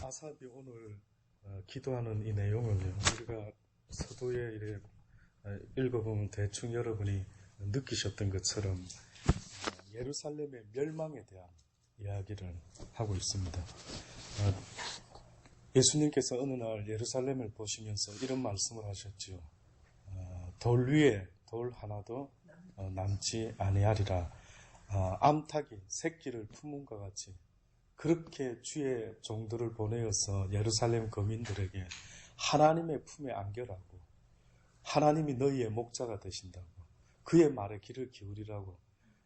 아삽이 오늘 기도하는 이 내용을요, 우리가 서두에 이래 읽어보면 대충 여러분이 느끼셨던 것처럼 예루살렘의 멸망에 대한 이야기를 하고 있습니다. 예수님께서 어느 날 예루살렘을 보시면서 이런 말씀을 하셨죠. 돌 위에 돌 하나도 남지 아니하리라. 암탉이 새끼를 품음과 같이 그렇게 주의 종들을 보내어서 예루살렘 거민들에게 하나님의 품에 안겨라고, 하나님이 너희의 목자가 되신다고, 그의 말에 귀를 기울이라고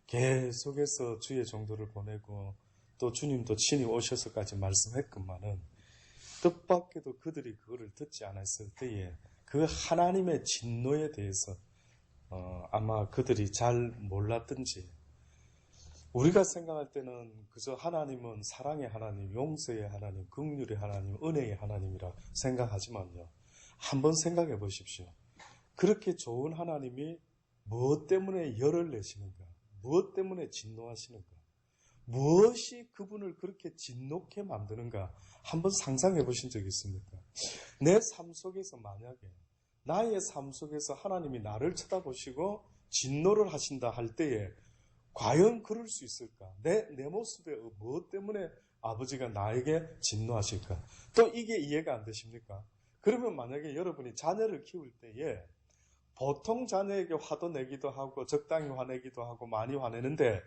계속해서 주의 종들을 보내고 또 주님도 친히 오셔서까지 말씀했건만은 뜻밖에도 그들이 그거를 듣지 않았을 때에 그 하나님의 진노에 대해서 아마 그들이 잘 몰랐든지, 우리가 생각할 때는 그저 하나님은 사랑의 하나님, 용서의 하나님, 긍휼의 하나님, 은혜의 하나님이라 생각하지만요, 한번 생각해 보십시오. 그렇게 좋은 하나님이 무엇 때문에 열을 내시는가? 무엇 때문에 진노하시는가? 무엇이 그분을 그렇게 진노케 만드는가? 한번 상상해 보신 적 있습니까? 내 삶 속에서 만약에 나의 삶 속에서 하나님이 나를 쳐다보시고 진노를 하신다 할 때에 과연 그럴 수 있을까? 내 모습에 무엇 때문에 아버지가 나에게 진노하실까? 또 이게 이해가 안 되십니까? 그러면 만약에 여러분이 자녀를 키울 때에 보통 자녀에게 화도 내기도 하고 적당히 화내기도 하고 많이 화내는데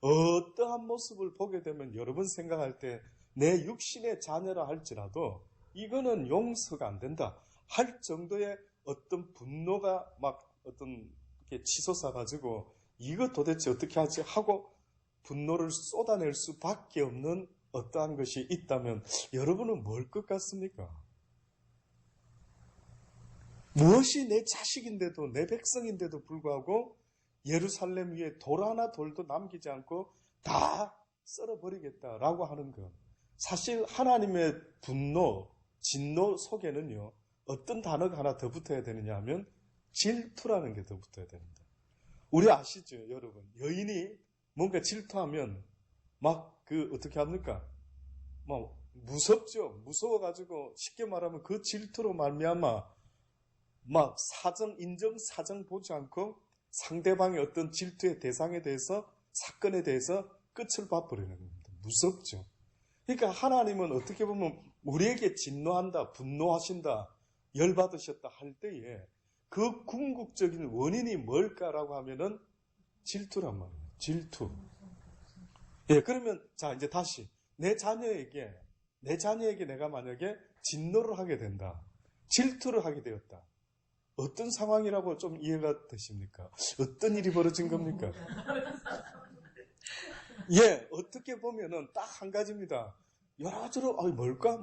어떠한 모습을 보게 되면 여러분 생각할 때 내 육신의 자녀라 할지라도 이거는 용서가 안 된다 할 정도의 어떤 분노가 막 어떤 이렇게 치솟아가지고 이거 도대체 어떻게 하지 하고 분노를 쏟아낼 수밖에 없는 어떠한 것이 있다면 여러분은 뭘 것 같습니까? 무엇이 내 자식인데도 내 백성인데도 불구하고 예루살렘 위에 돌 하나 돌도 남기지 않고 다 썰어버리겠다라고 하는 것. 사실 하나님의 분노, 진노 속에는요, 어떤 단어가 하나 더 붙어야 되느냐 하면 질투라는 게 더 붙어야 됩니다. 우리 아시죠, 여러분? 여인이 뭔가 질투하면 막 어떻게 합니까? 막 무섭죠. 무서워가지고 쉽게 말하면 그 질투로 말미암아 막 인정 사정 보지 않고 상대방의 어떤 질투의 대상에 대해서, 사건에 대해서 끝을 봐버리는 겁니다. 무섭죠. 그러니까 하나님은 어떻게 보면 우리에게 진노한다, 분노하신다, 열받으셨다 할 때에 그 궁극적인 원인이 뭘까라고 하면은 질투란 말이에요. 질투. 예, 그러면 자 이제 다시 내 자녀에게 내가 만약에 진노를 하게 된다, 질투를 하게 되었다. 어떤 상황이라고 좀 이해가 되십니까? 어떤 일이 벌어진 겁니까? 예, 어떻게 보면은 딱 한 가지입니다. 여러저러 뭘까?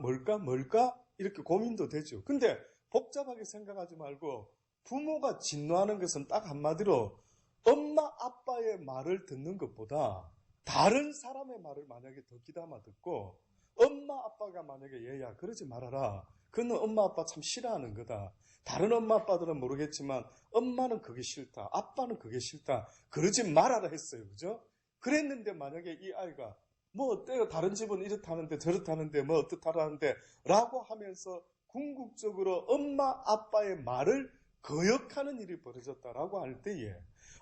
이렇게 고민도 되죠. 근데 복잡하게 생각하지 말고 부모가 진노하는 것은 딱 한마디로 엄마 아빠의 말을 듣는 것보다 다른 사람의 말을 만약에 더 귀담아 듣고 엄마 아빠가 만약에 얘야 그러지 말아라, 그는 엄마 아빠 참 싫어하는 거다, 다른 엄마 아빠들은 모르겠지만 엄마는 그게 싫다, 아빠는 그게 싫다, 그러지 말아라 했어요. 그죠? 그랬는데 만약에 이 아이가 뭐 어때요, 다른 집은 이렇다는데 저렇다는데 뭐 어떻다라는데 라고 하면서 궁극적으로 엄마 아빠의 말을 거역하는 일이 벌어졌다라고 할 때에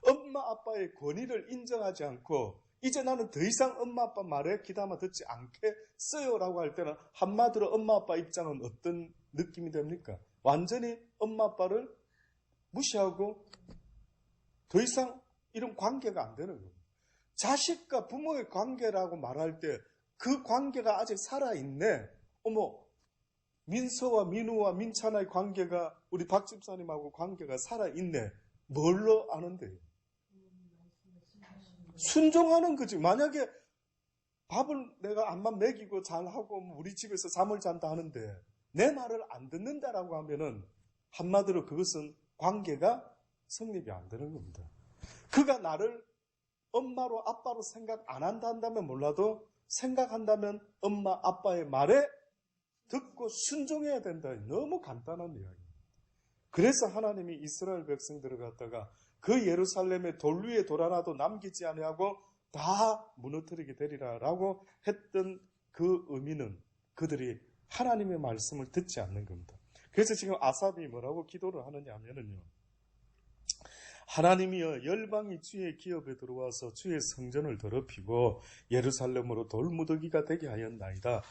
엄마 아빠의 권위를 인정하지 않고 이제 나는 더 이상 엄마 아빠 말에 귀담아 듣지 않겠어요 라고 할 때는 한마디로 엄마 아빠 입장은 어떤 느낌이 됩니까? 완전히 엄마 아빠를 무시하고 더 이상 이런 관계가 안 되는 겁니다. 자식과 부모의 관계라고 말할 때 그 관계가 아직 살아있네. 어머, 민서와 민우와 민찬아의 관계가 우리 박 집사님하고 관계가 살아있네. 뭘로 아는데요? 순종하는 거지. 만약에 밥을 내가 암만 먹이고 잘하고 우리 집에서 잠을 잔다 하는데 내 말을 안 듣는다라고 하면은 한마디로 그것은 관계가 성립이 안 되는 겁니다. 그가 나를 엄마로 아빠로 생각 안 한다면 몰라도 생각한다면 엄마 아빠의 말에 듣고 순종해야 된다. 너무 간단한 이야기입니다. 그래서 하나님이 이스라엘 백성들을 갖다가 그 예루살렘의 돌 위에 돌 하나도 남기지 아니하고 다 무너뜨리게 되리라 라고 했던 그 의미는 그들이 하나님의 말씀을 듣지 않는 겁니다. 그래서 지금 아삽이 뭐라고 기도를 하느냐 하면은요, 하나님이여 열방이 주의 기업에 들어와서 주의 성전을 더럽히고 예루살렘으로 돌무더기가 되게 하였나이다.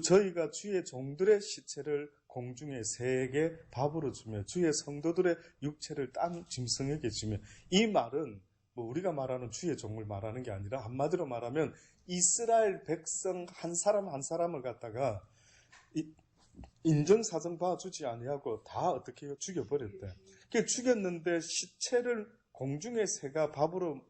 저희가 주의 종들의 시체를 공중의 새에게 밥으로 주며 주의 성도들의 육체를 땅 짐승에게 주며, 이 말은 뭐 우리가 말하는 주의 종을 말하는 게 아니라 한마디로 말하면 이스라엘 백성 한 사람 한 사람을 갖다가 인정사정 봐주지 아니하고 다 어떻게 해요? 죽여버렸대. 그 죽였는데 시체를 공중의 새가 밥으로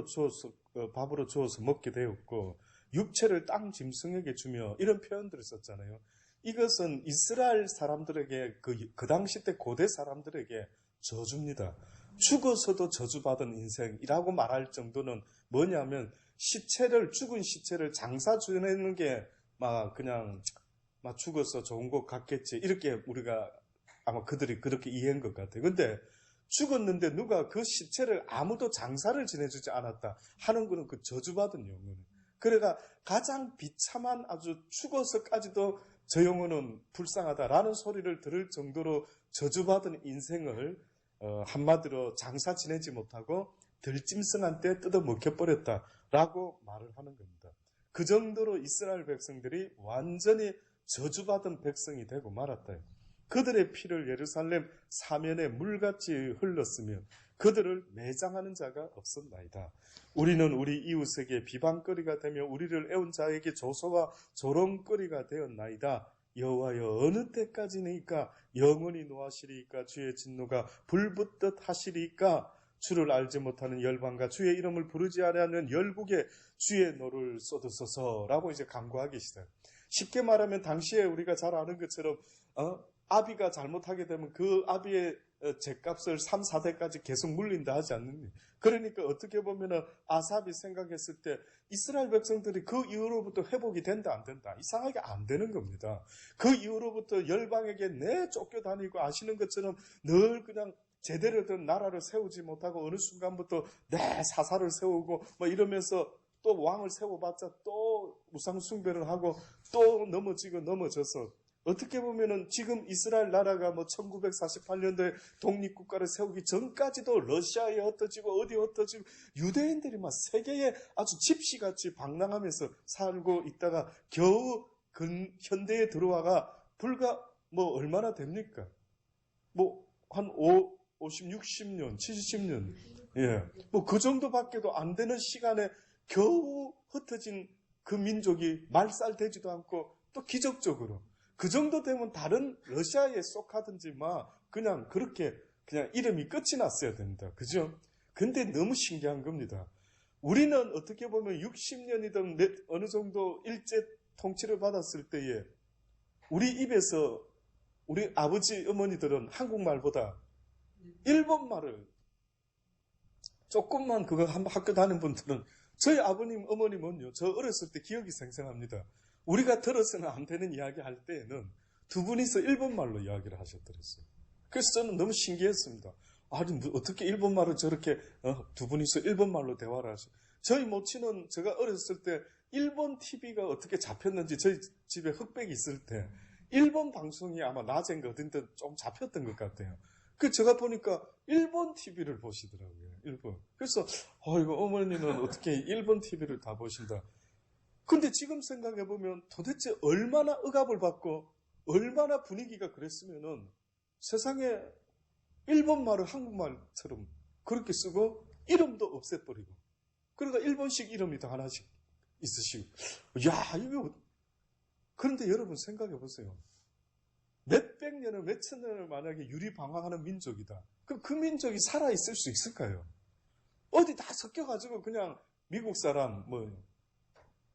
주어서 먹게 되었고, 육체를 땅 짐승에게 주며, 이런 표현들을 썼잖아요. 이것은 이스라엘 사람들에게 그 당시 때 고대 사람들에게 저주입니다. 죽어서도 저주받은 인생이라고 말할 정도는 뭐냐면, 죽은 시체를 장사 지내는 게 그냥 죽어서 좋은 것 같겠지, 이렇게 우리가 아마 그들이 그렇게 이해한 것 같아요. 근데 죽었는데 누가 그 시체를 아무도 장사를 지내주지 않았다 하는 것은 그 저주받은 영혼이에요. 그래가 가장 비참한, 아주 죽어서까지도 저 영혼은 불쌍하다라는 소리를 들을 정도로 저주받은 인생을 한마디로 장사 지내지 못하고 들짐승한테 뜯어먹혀버렸다라고 말을 하는 겁니다. 그 정도로 이스라엘 백성들이 완전히 저주받은 백성이 되고 말았다. 그들의 피를 예루살렘 사면에 물같이 흘렀으며 그들을 매장하는 자가 없었나이다. 우리는 우리 이웃에게 비방거리가 되며 우리를 애운 자에게 조소와 조롱거리가 되었나이다. 여호와여, 어느 때까지니까 영원히 노하시리이까? 주의 진노가 불붙듯 하시리이까? 주를 알지 못하는 열방과 주의 이름을 부르지 아니하는 열국에 주의 노를 쏟으소서라고 이제 간구하기 시작해요. 쉽게 말하면 당시에 우리가 잘 아는 것처럼 아비가 잘못하게 되면 그 아비의 죗값을 3, 4대까지 계속 물린다 하지 않느냐. 그러니까 어떻게 보면 아삽이 생각했을 때 이스라엘 백성들이 그 이후로부터 회복이 된다 안 된다? 이상하게 안 되는 겁니다. 그 이후로부터 열방에게 쫓겨다니고, 아시는 것처럼 늘 그냥 제대로 된 나라를 세우지 못하고 어느 순간부터 사사를 세우고 이러면서 또 왕을 세워봤자 또 우상 숭배를 하고 또 넘어져서, 어떻게 보면은 지금 이스라엘 나라가 1948년도에 독립국가를 세우기 전까지도 러시아에 흩어지고 어디 흩어지고 유대인들이 세계에 아주 집시같이 방랑하면서 살고 있다가 겨우 현대에 들어와가 불과 얼마나 됩니까? 한 50, 60년, 70년. 예. 그 정도밖에도 안 되는 시간에 겨우 흩어진 그 민족이 말살되지도 않고 또 기적적으로 그 정도 되면 다른 러시아에 쏙하든지 그냥 그렇게 그냥 이름이 끝이 났어야 됩니다. 그죠? 근데 너무 신기한 겁니다. 우리는 어떻게 보면 60년이든 어느 정도 일제 통치를 받았을 때에 우리 입에서 우리 아버지 어머니들은 한국말보다 일본말을 조금만 그거 학교 다니는 분들은, 저희 아버님 어머님은요, 저 어렸을 때 기억이 생생합니다. 우리가 들어서는 안 되는 이야기 할 때에는 두 분이서 일본말로 이야기를 하셨더랬어요. 그래서 저는 너무 신기했습니다. 아니 어떻게 일본말을 저렇게 두 분이서 일본말로 대화를 하셔. 저희 모친은 제가 어렸을 때 일본 TV가 어떻게 잡혔는지, 저희 집에 흑백이 있을 때 일본 방송이 아마 낮인가 어딘데 좀 잡혔던 것 같아요. 제가 보니까 일본 TV를 보시더라고요. 일본. 그래서 이거 어머니는 어떻게 일본 TV를 다 보신다. 근데 지금 생각해보면 도대체 얼마나 억압을 받고 얼마나 분위기가 그랬으면은 세상에 일본말을 한국말처럼 그렇게 쓰고 이름도 없애버리고, 그러니까 일본식 이름이 다 하나씩 있으시고, 이거. 그런데 여러분 생각해보세요. 몇백 년을, 몇천 년을 만약에 유리방황하는 민족이다. 그럼 그 민족이 살아있을 수 있을까요? 어디 다 섞여가지고 그냥 미국 사람,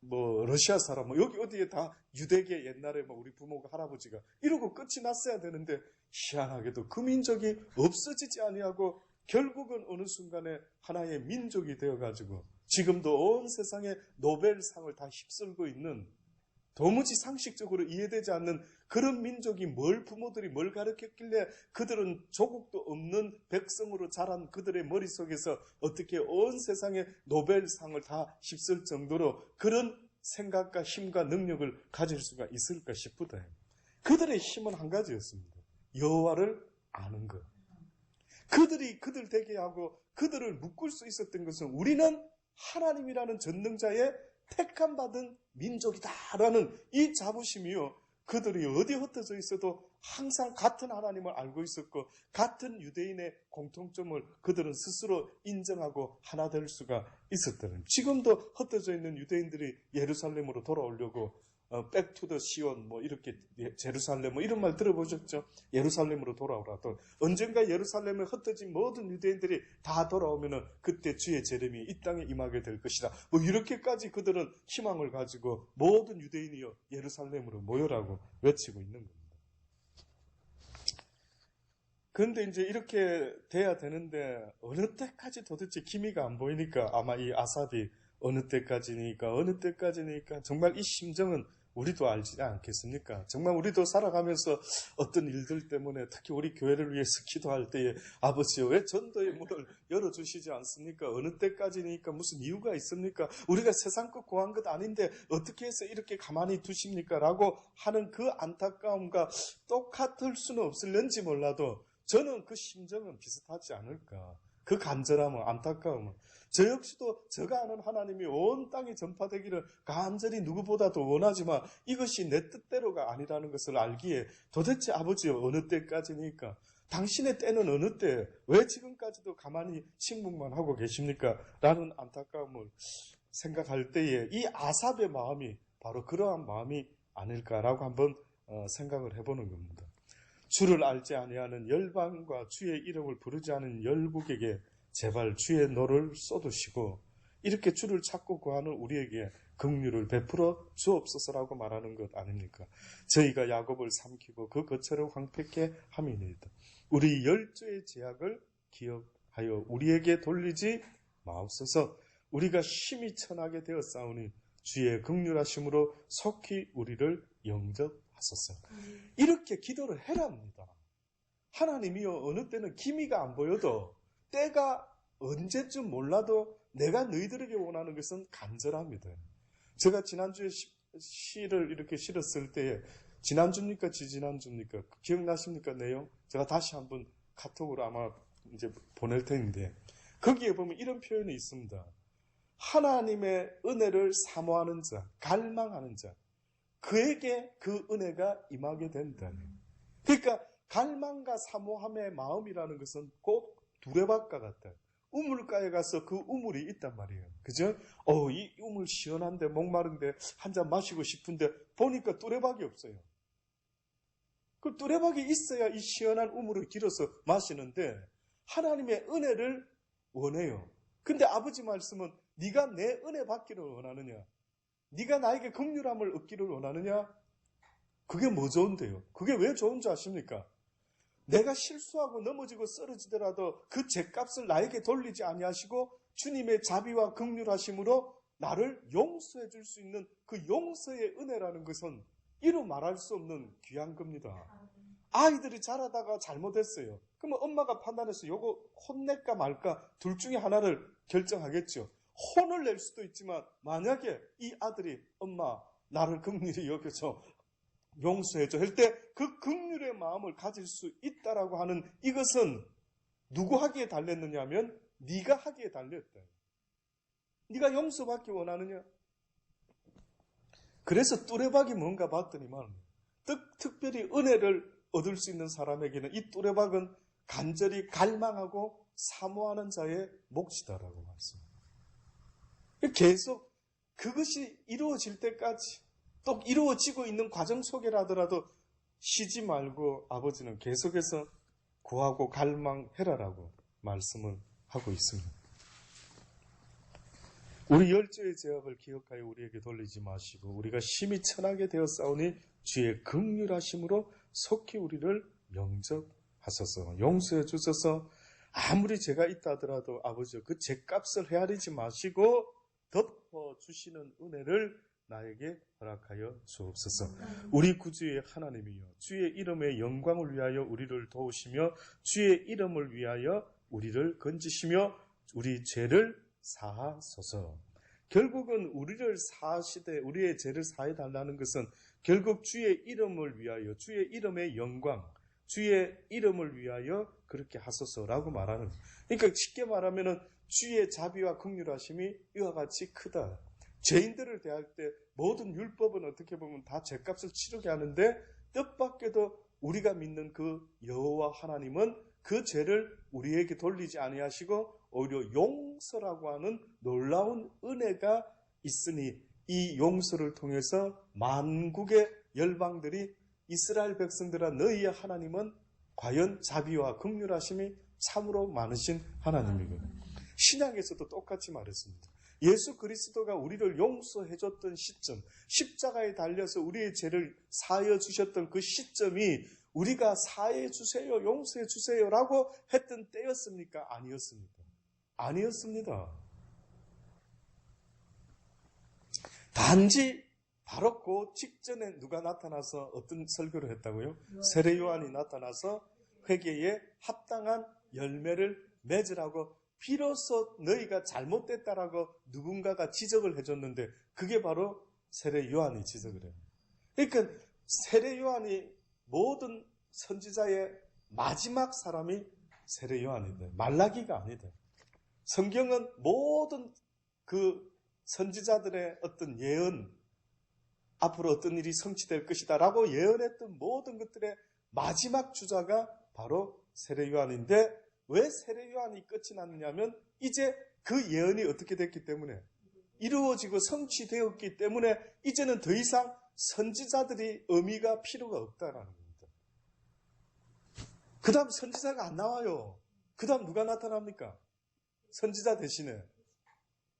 러시아 사람, 여기 어디에 다 유대계 옛날에 우리 부모가 할아버지가 이러고 끝이 났어야 되는데, 희한하게도 그 민족이 없어지지 아니하고 결국은 어느 순간에 하나의 민족이 되어가지고 지금도 온 세상에 노벨상을 다 휩쓸고 있는, 도무지 상식적으로 이해되지 않는 그런 민족이 부모들이 뭘 가르쳤길래 그들은 조국도 없는 백성으로 자란 그들의 머릿속에서 어떻게 온 세상에 노벨상을 다 휩쓸 정도로 그런 생각과 힘과 능력을 가질 수가 있을까 싶다. 그들의 힘은 한 가지였습니다. 여호와를 아는 것. 그들이 그들 되게 하고 그들을 묶을 수 있었던 것은 우리는 하나님이라는 전능자의 택함 받은 민족이다라는 이 자부심이요. 그들이 어디 흩어져 있어도 항상 같은 하나님을 알고 있었고 같은 유대인의 공통점을 그들은 스스로 인정하고 하나 될 수가 있었다는. 지금도 흩어져 있는 유대인들이 예루살렘으로 돌아오려고 back to the Sion 이렇게 제루살렘 이런 말 들어보셨죠? 예루살렘으로 돌아오라도 언젠가 예루살렘에 흩어진 모든 유대인들이 다 돌아오면은 그때 주의 재림이 이 땅에 임하게 될 것이다. 이렇게까지 그들은 희망을 가지고 모든 유대인이여 예루살렘으로 모여라고 외치고 있는 겁니다. 그런데 이제 이렇게 돼야 되는데 어느 때까지 도대체 기미가 안 보이니까 아마 이 아삽이 어느 때까지니까 정말 이 심정은 우리도 알지 않겠습니까? 정말 우리도 살아가면서 어떤 일들 때문에 특히 우리 교회를 위해서 기도할 때에 아버지요 왜 전도의 문을 열어주시지 않습니까? 어느 때까지니까 무슨 이유가 있습니까? 우리가 세상 것 구한 것 아닌데 어떻게 해서 이렇게 가만히 두십니까? 라고 하는 그 안타까움과 똑같을 수는 없을는지 몰라도 저는 그 심정은 비슷하지 않을까. 그 간절함은 안타까움은 저 역시도 제가 아는 하나님이 온 땅에 전파되기를 간절히 누구보다도 원하지만 이것이 내 뜻대로가 아니라는 것을 알기에 도대체 아버지여 어느 때까지니까 당신의 때는 어느 때 왜 지금까지도 가만히 침묵만 하고 계십니까? 라는 안타까움을 생각할 때에 이 아삽의 마음이 바로 그러한 마음이 아닐까라고 한번 생각을 해보는 겁니다. 주를 알지 아니하는 열방과 주의 이름을 부르지 않은 열국에게 제발 주의 너를 쏟으시고 이렇게 주를 찾고 구하는 우리에게 긍휼을 베풀어 주옵소서라고 말하는 것 아닙니까? 저희가 야곱을 삼키고 그 거처를 황폐케 함이니이다. 우리 열조의 제약을 기억하여 우리에게 돌리지 마옵소서. 우리가 심히 천하게 되었사오니 주의 긍휼하심으로 속히 우리를 영접하소서. 이렇게 기도를 해랍니다. 하나님이여 어느 때는 기미가 안 보여도 때가 언제쯤 몰라도 내가 너희들에게 원하는 것은 간절합니다. 제가 지난주에 시를 이렇게 실었을 때에 지난주입니까? 지지난주입니까? 기억나십니까? 내용? 제가 다시 한번 카톡으로 아마 이제 보낼 텐데 거기에 보면 이런 표현이 있습니다. 하나님의 은혜를 사모하는 자, 갈망하는 자, 그에게 그 은혜가 임하게 된다. 그러니까 갈망과 사모함의 마음이라는 것은 꼭 두레박과 같다. 우물가에 가서 그 우물이 있단 말이에요. 그죠? 이 우물 시원한데 목마른데 한 잔 마시고 싶은데 보니까 뚜레박이 없어요. 그 뚜레박이 있어야 이 시원한 우물을 길어서 마시는데 하나님의 은혜를 원해요. 근데 아버지 말씀은 네가 내 은혜 받기를 원하느냐? 네가 나에게 긍휼함을 얻기를 원하느냐? 그게 뭐 좋은데요? 그게 왜 좋은 줄 아십니까? 내가 실수하고 넘어지고 쓰러지더라도 그 죄값을 나에게 돌리지 아니하시고 주님의 자비와 긍휼하심으로 나를 용서해 줄 수 있는 그 용서의 은혜라는 것은 이루 말할 수 없는 귀한 겁니다. 아이들이 자라다가 잘못했어요. 그러면 엄마가 판단해서 요거 혼낼까 말까 둘 중에 하나를 결정하겠죠. 혼을 낼 수도 있지만 만약에 이 아들이 엄마 나를 긍휼히 여겨서 용서해줘 할 때 그 긍휼의 마음을 가질 수 있다라고 하는 이것은 누구 하기에 달렸느냐 하면 네가 하기에 달렸다. 네가 용서받기 원하느냐? 그래서 뚜레박이 뭔가 봤더니만 특별히 은혜를 얻을 수 있는 사람에게는 이 뚜레박은 간절히 갈망하고 사모하는 자의 몫이다라고 말씀합니다. 계속 그것이 이루어질 때까지 또 이루어지고 있는 과정 속이라더라도 쉬지 말고 아버지는 계속해서 구하고 갈망해라라고 말씀을 하고 있습니다. 우리 열조의 제약을 기억하여 우리에게 돌리지 마시고 우리가 심히 천하게 되었사오니 주의 긍휼하심으로 속히 우리를 영접하소서. 용서해 주소서. 아무리 죄가 있다 하더라도 아버지 그 죄값을 헤아리지 마시고 덮어주시는 은혜를 나에게 허락하여 주옵소서. 우리 구주의 하나님이여 주의 이름의 영광을 위하여 우리를 도우시며 주의 이름을 위하여 우리를 건지시며 우리 죄를 사하소서. 결국은 우리를 사시되 우리의 죄를 사해 달라는 것은 결국 주의 이름을 위하여, 주의 이름의 영광, 주의 이름을 위하여 그렇게 하소서라고 말하는 거예요. 그러니까 쉽게 말하면은 주의 자비와 긍휼하심이 이와 같이 크다. 죄인들을 대할 때 모든 율법은 어떻게 보면 다 죄값을 치르게 하는데 뜻밖에도 우리가 믿는 그 여호와 하나님은 그 죄를 우리에게 돌리지 아니하시고 오히려 용서라고 하는 놀라운 은혜가 있으니 이 용서를 통해서 만국의 열방들이 이스라엘 백성들아 너희의 하나님은 과연 자비와 긍휼하심이 참으로 많으신 하나님이거든요. 신약에서도 똑같이 말했습니다. 예수 그리스도가 우리를 용서해줬던 시점, 십자가에 달려서 우리의 죄를 사하여 주셨던 그 시점이 우리가 사해 주세요, 용서해 주세요라고 했던 때였습니까? 아니었습니까? 아니었습니다. 단지 바로 그 직전에 누가 나타나서 어떤 설교를 했다고요? 세례 요한이 나타나서 회개에 합당한 열매를 맺으라고 비로소 너희가 잘못됐다라고 누군가가 지적을 해줬는데 그게 바로 세례 요한이 지적을 해요. 그러니까 세례 요한이 모든 선지자의 마지막 사람이 세례 요한이다. 말라기가 아니다. 성경은 모든 그 선지자들의 어떤 예언, 앞으로 어떤 일이 성취될 것이다 라고 예언했던 모든 것들의 마지막 주자가 바로 세례 요한인데 왜 세례 요한이 끝이 났느냐면 이제 그 예언이 어떻게 됐기 때문에 이루어지고 성취되었기 때문에 이제는 더 이상 선지자들이 의미가 필요가 없다라는 겁니다. 그 다음 선지자가 안 나와요. 그 다음 누가 나타납니까? 선지자 대신에.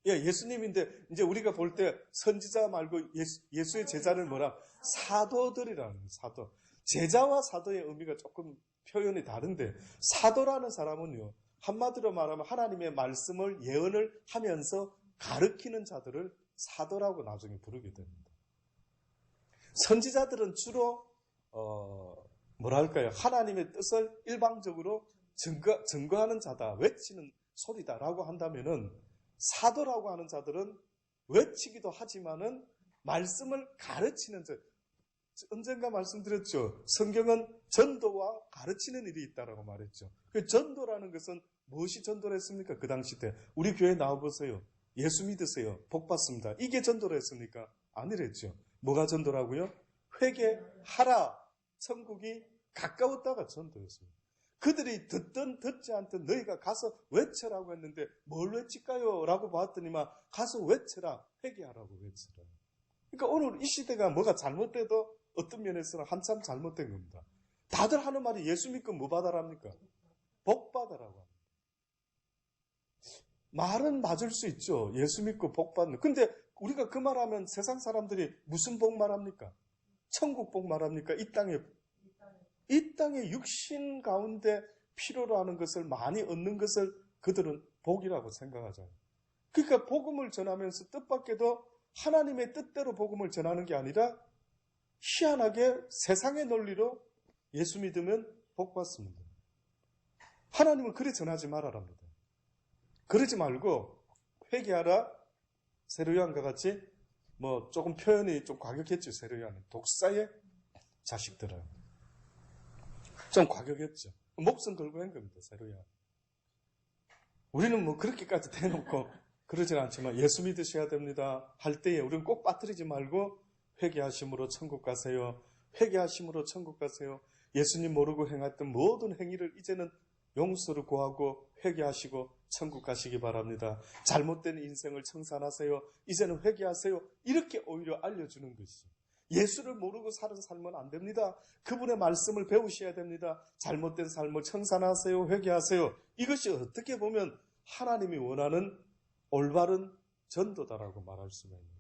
예, 예수님인데 이제 우리가 볼 때 선지자 말고 예수의 제자를 뭐라? 사도들이라는 거예요. 사도. 제자와 사도의 의미가 조금 표현이 다른데 사도라는 사람은요. 한마디로 말하면 하나님의 말씀을 예언을 하면서 가르치는 자들을 사도라고 나중에 부르게 됩니다. 선지자들은 주로 뭐랄까요? 하나님의 뜻을 일방적으로 증거하는 자다, 외치는 소리다라고 한다면은 사도라고 하는 자들은 외치기도 하지만은 말씀을 가르치는 자. 언젠가 말씀드렸죠. 성경은 전도와 가르치는 일이 있다라고 말했죠. 그 전도라는 것은 무엇이 전도를 했습니까? 그 당시 때 우리 교회 나와보세요. 예수 믿으세요. 복 받습니다. 이게 전도를 했습니까? 아니랬죠. 뭐가 전도라고요? 회개하라. 천국이 가까웠다가 전도였습니다. 그들이 듣든 듣지 않든 너희가 가서 외쳐라고 했는데 뭘 외칠까요? 라고 봤더니만 가서 외쳐라. 회개하라고 외쳐라. 그러니까 오늘 이 시대가 뭐가 잘못돼도 어떤 면에서는 한참 잘못된 겁니다. 다들 하는 말이 예수 믿고 뭐 받아랍니까? 복 받아라고 합니다. 말은 맞을 수 있죠. 예수 믿고 복 받는. 근데 우리가 그 말하면 세상 사람들이 무슨 복 말합니까? 천국 복 말합니까? 이 땅의 육신 가운데 필요로 하는 것을 많이 얻는 것을 그들은 복이라고 생각하잖아요. 그러니까 복음을 전하면서 뜻밖에도 하나님의 뜻대로 복음을 전하는 게 아니라 희한하게 세상의 논리로 예수 믿으면 복 받습니다. 하나님은 그래 전하지 말아랍니다. 그러지 말고 회개하라. 세례 요한과 같이 뭐 조금 표현이 좀 과격했죠. 세례 요한은 독사의 자식들은 좀 과격했죠. 목숨 걸고 한 겁니다. 세례 요한. 우리는 뭐 그렇게까지 대놓고 그러진 않지만 예수 믿으셔야 됩니다. 할 때에 우리는 꼭 빠뜨리지 말고 회개하심으로 천국 가세요. 회개하심으로 천국 가세요. 예수님 모르고 행했던 모든 행위를 이제는 용서를 구하고 회개하시고 천국 가시기 바랍니다. 잘못된 인생을 청산하세요. 이제는 회개하세요. 이렇게 오히려 알려주는 것이죠. 예수를 모르고 사는 삶은 안 됩니다. 그분의 말씀을 배우셔야 됩니다. 잘못된 삶을 청산하세요. 회개하세요. 이것이 어떻게 보면 하나님이 원하는 올바른 전도다라고 말할 수가 있는 거예요.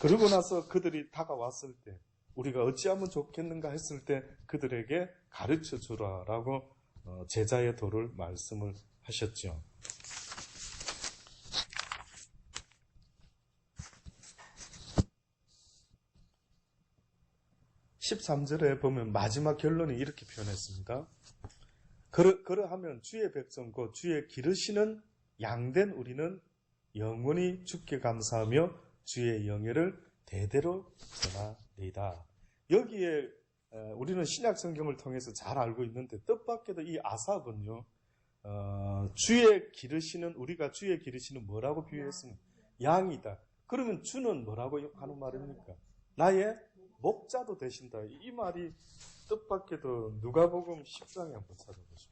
그러고 나서 그들이 다가왔을 때 우리가 어찌하면 좋겠는가 했을 때 그들에게 가르쳐 주라라고 제자의 도를 말씀을 하셨죠. 13절에 보면 마지막 결론이 이렇게 표현했습니다. 그러하면 주의 백성 곧 주의 기르시는 양된 우리는 영원히 주께 감사하며 주의 영예를 대대로 전하리이다. 여기에 우리는 신약 성경을 통해서 잘 알고 있는데 뜻밖에도 이 아삽은요, 우리가 주의 기르시는 뭐라고 비유했습니까? 양이다. 그러면 주는 뭐라고 하는 말입니까? 나의 목자도 되신다. 이 말이 뜻밖에도 누가복음 10장에 한번 찾아보십시오.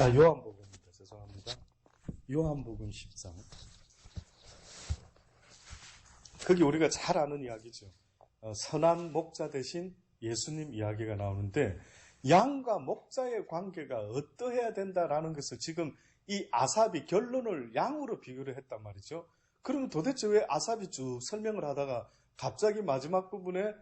요한복음입니다. 죄송합니다. 요한복음 10장. 거기 우리가 잘 아는 이야기죠. 선한 목자 대신 예수님 이야기가 나오는데 양과 목자의 관계가 어떠해야 된다라는 것을 지금 이 아삽이 결론을 양으로 비교를 했단 말이죠. 그러면 도대체 왜 아삽이 쭉 설명을 하다가 갑자기 마지막 부분에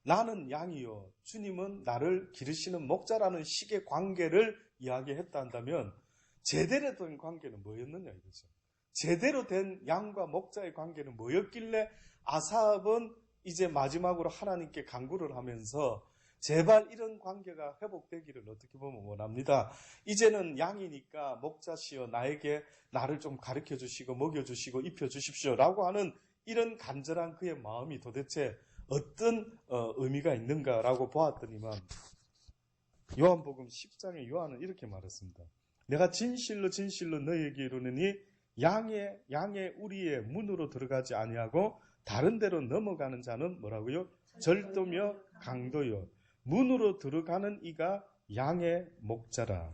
나는 양이요 주님은 나를 기르시는 목자라는 식의 관계를 이야기했다 한다면 제대로 된 관계는 뭐였느냐 이거죠. 제대로 된 양과 목자의 관계는 뭐였길래 아삽은 이제 마지막으로 하나님께 간구를 하면서 제발 이런 관계가 회복되기를 어떻게 보면 원합니다. 이제는 양이니까 목자시여 나에게 나를 좀 가르쳐 주시고 먹여 주시고 입혀 주십시오 라고 하는 이런 간절한 그의 마음이 도대체 어떤 의미가 있는가라고 보았더니만 요한복음 10장의 요한은 이렇게 말했습니다. 내가 진실로 진실로 너희에게 이르노니 양의 우리의 문으로 들어가지 아니하고 다른 데로 넘어가는 자는 뭐라고요? 절도며 강도요. 문으로 들어가는 이가 양의 목자라.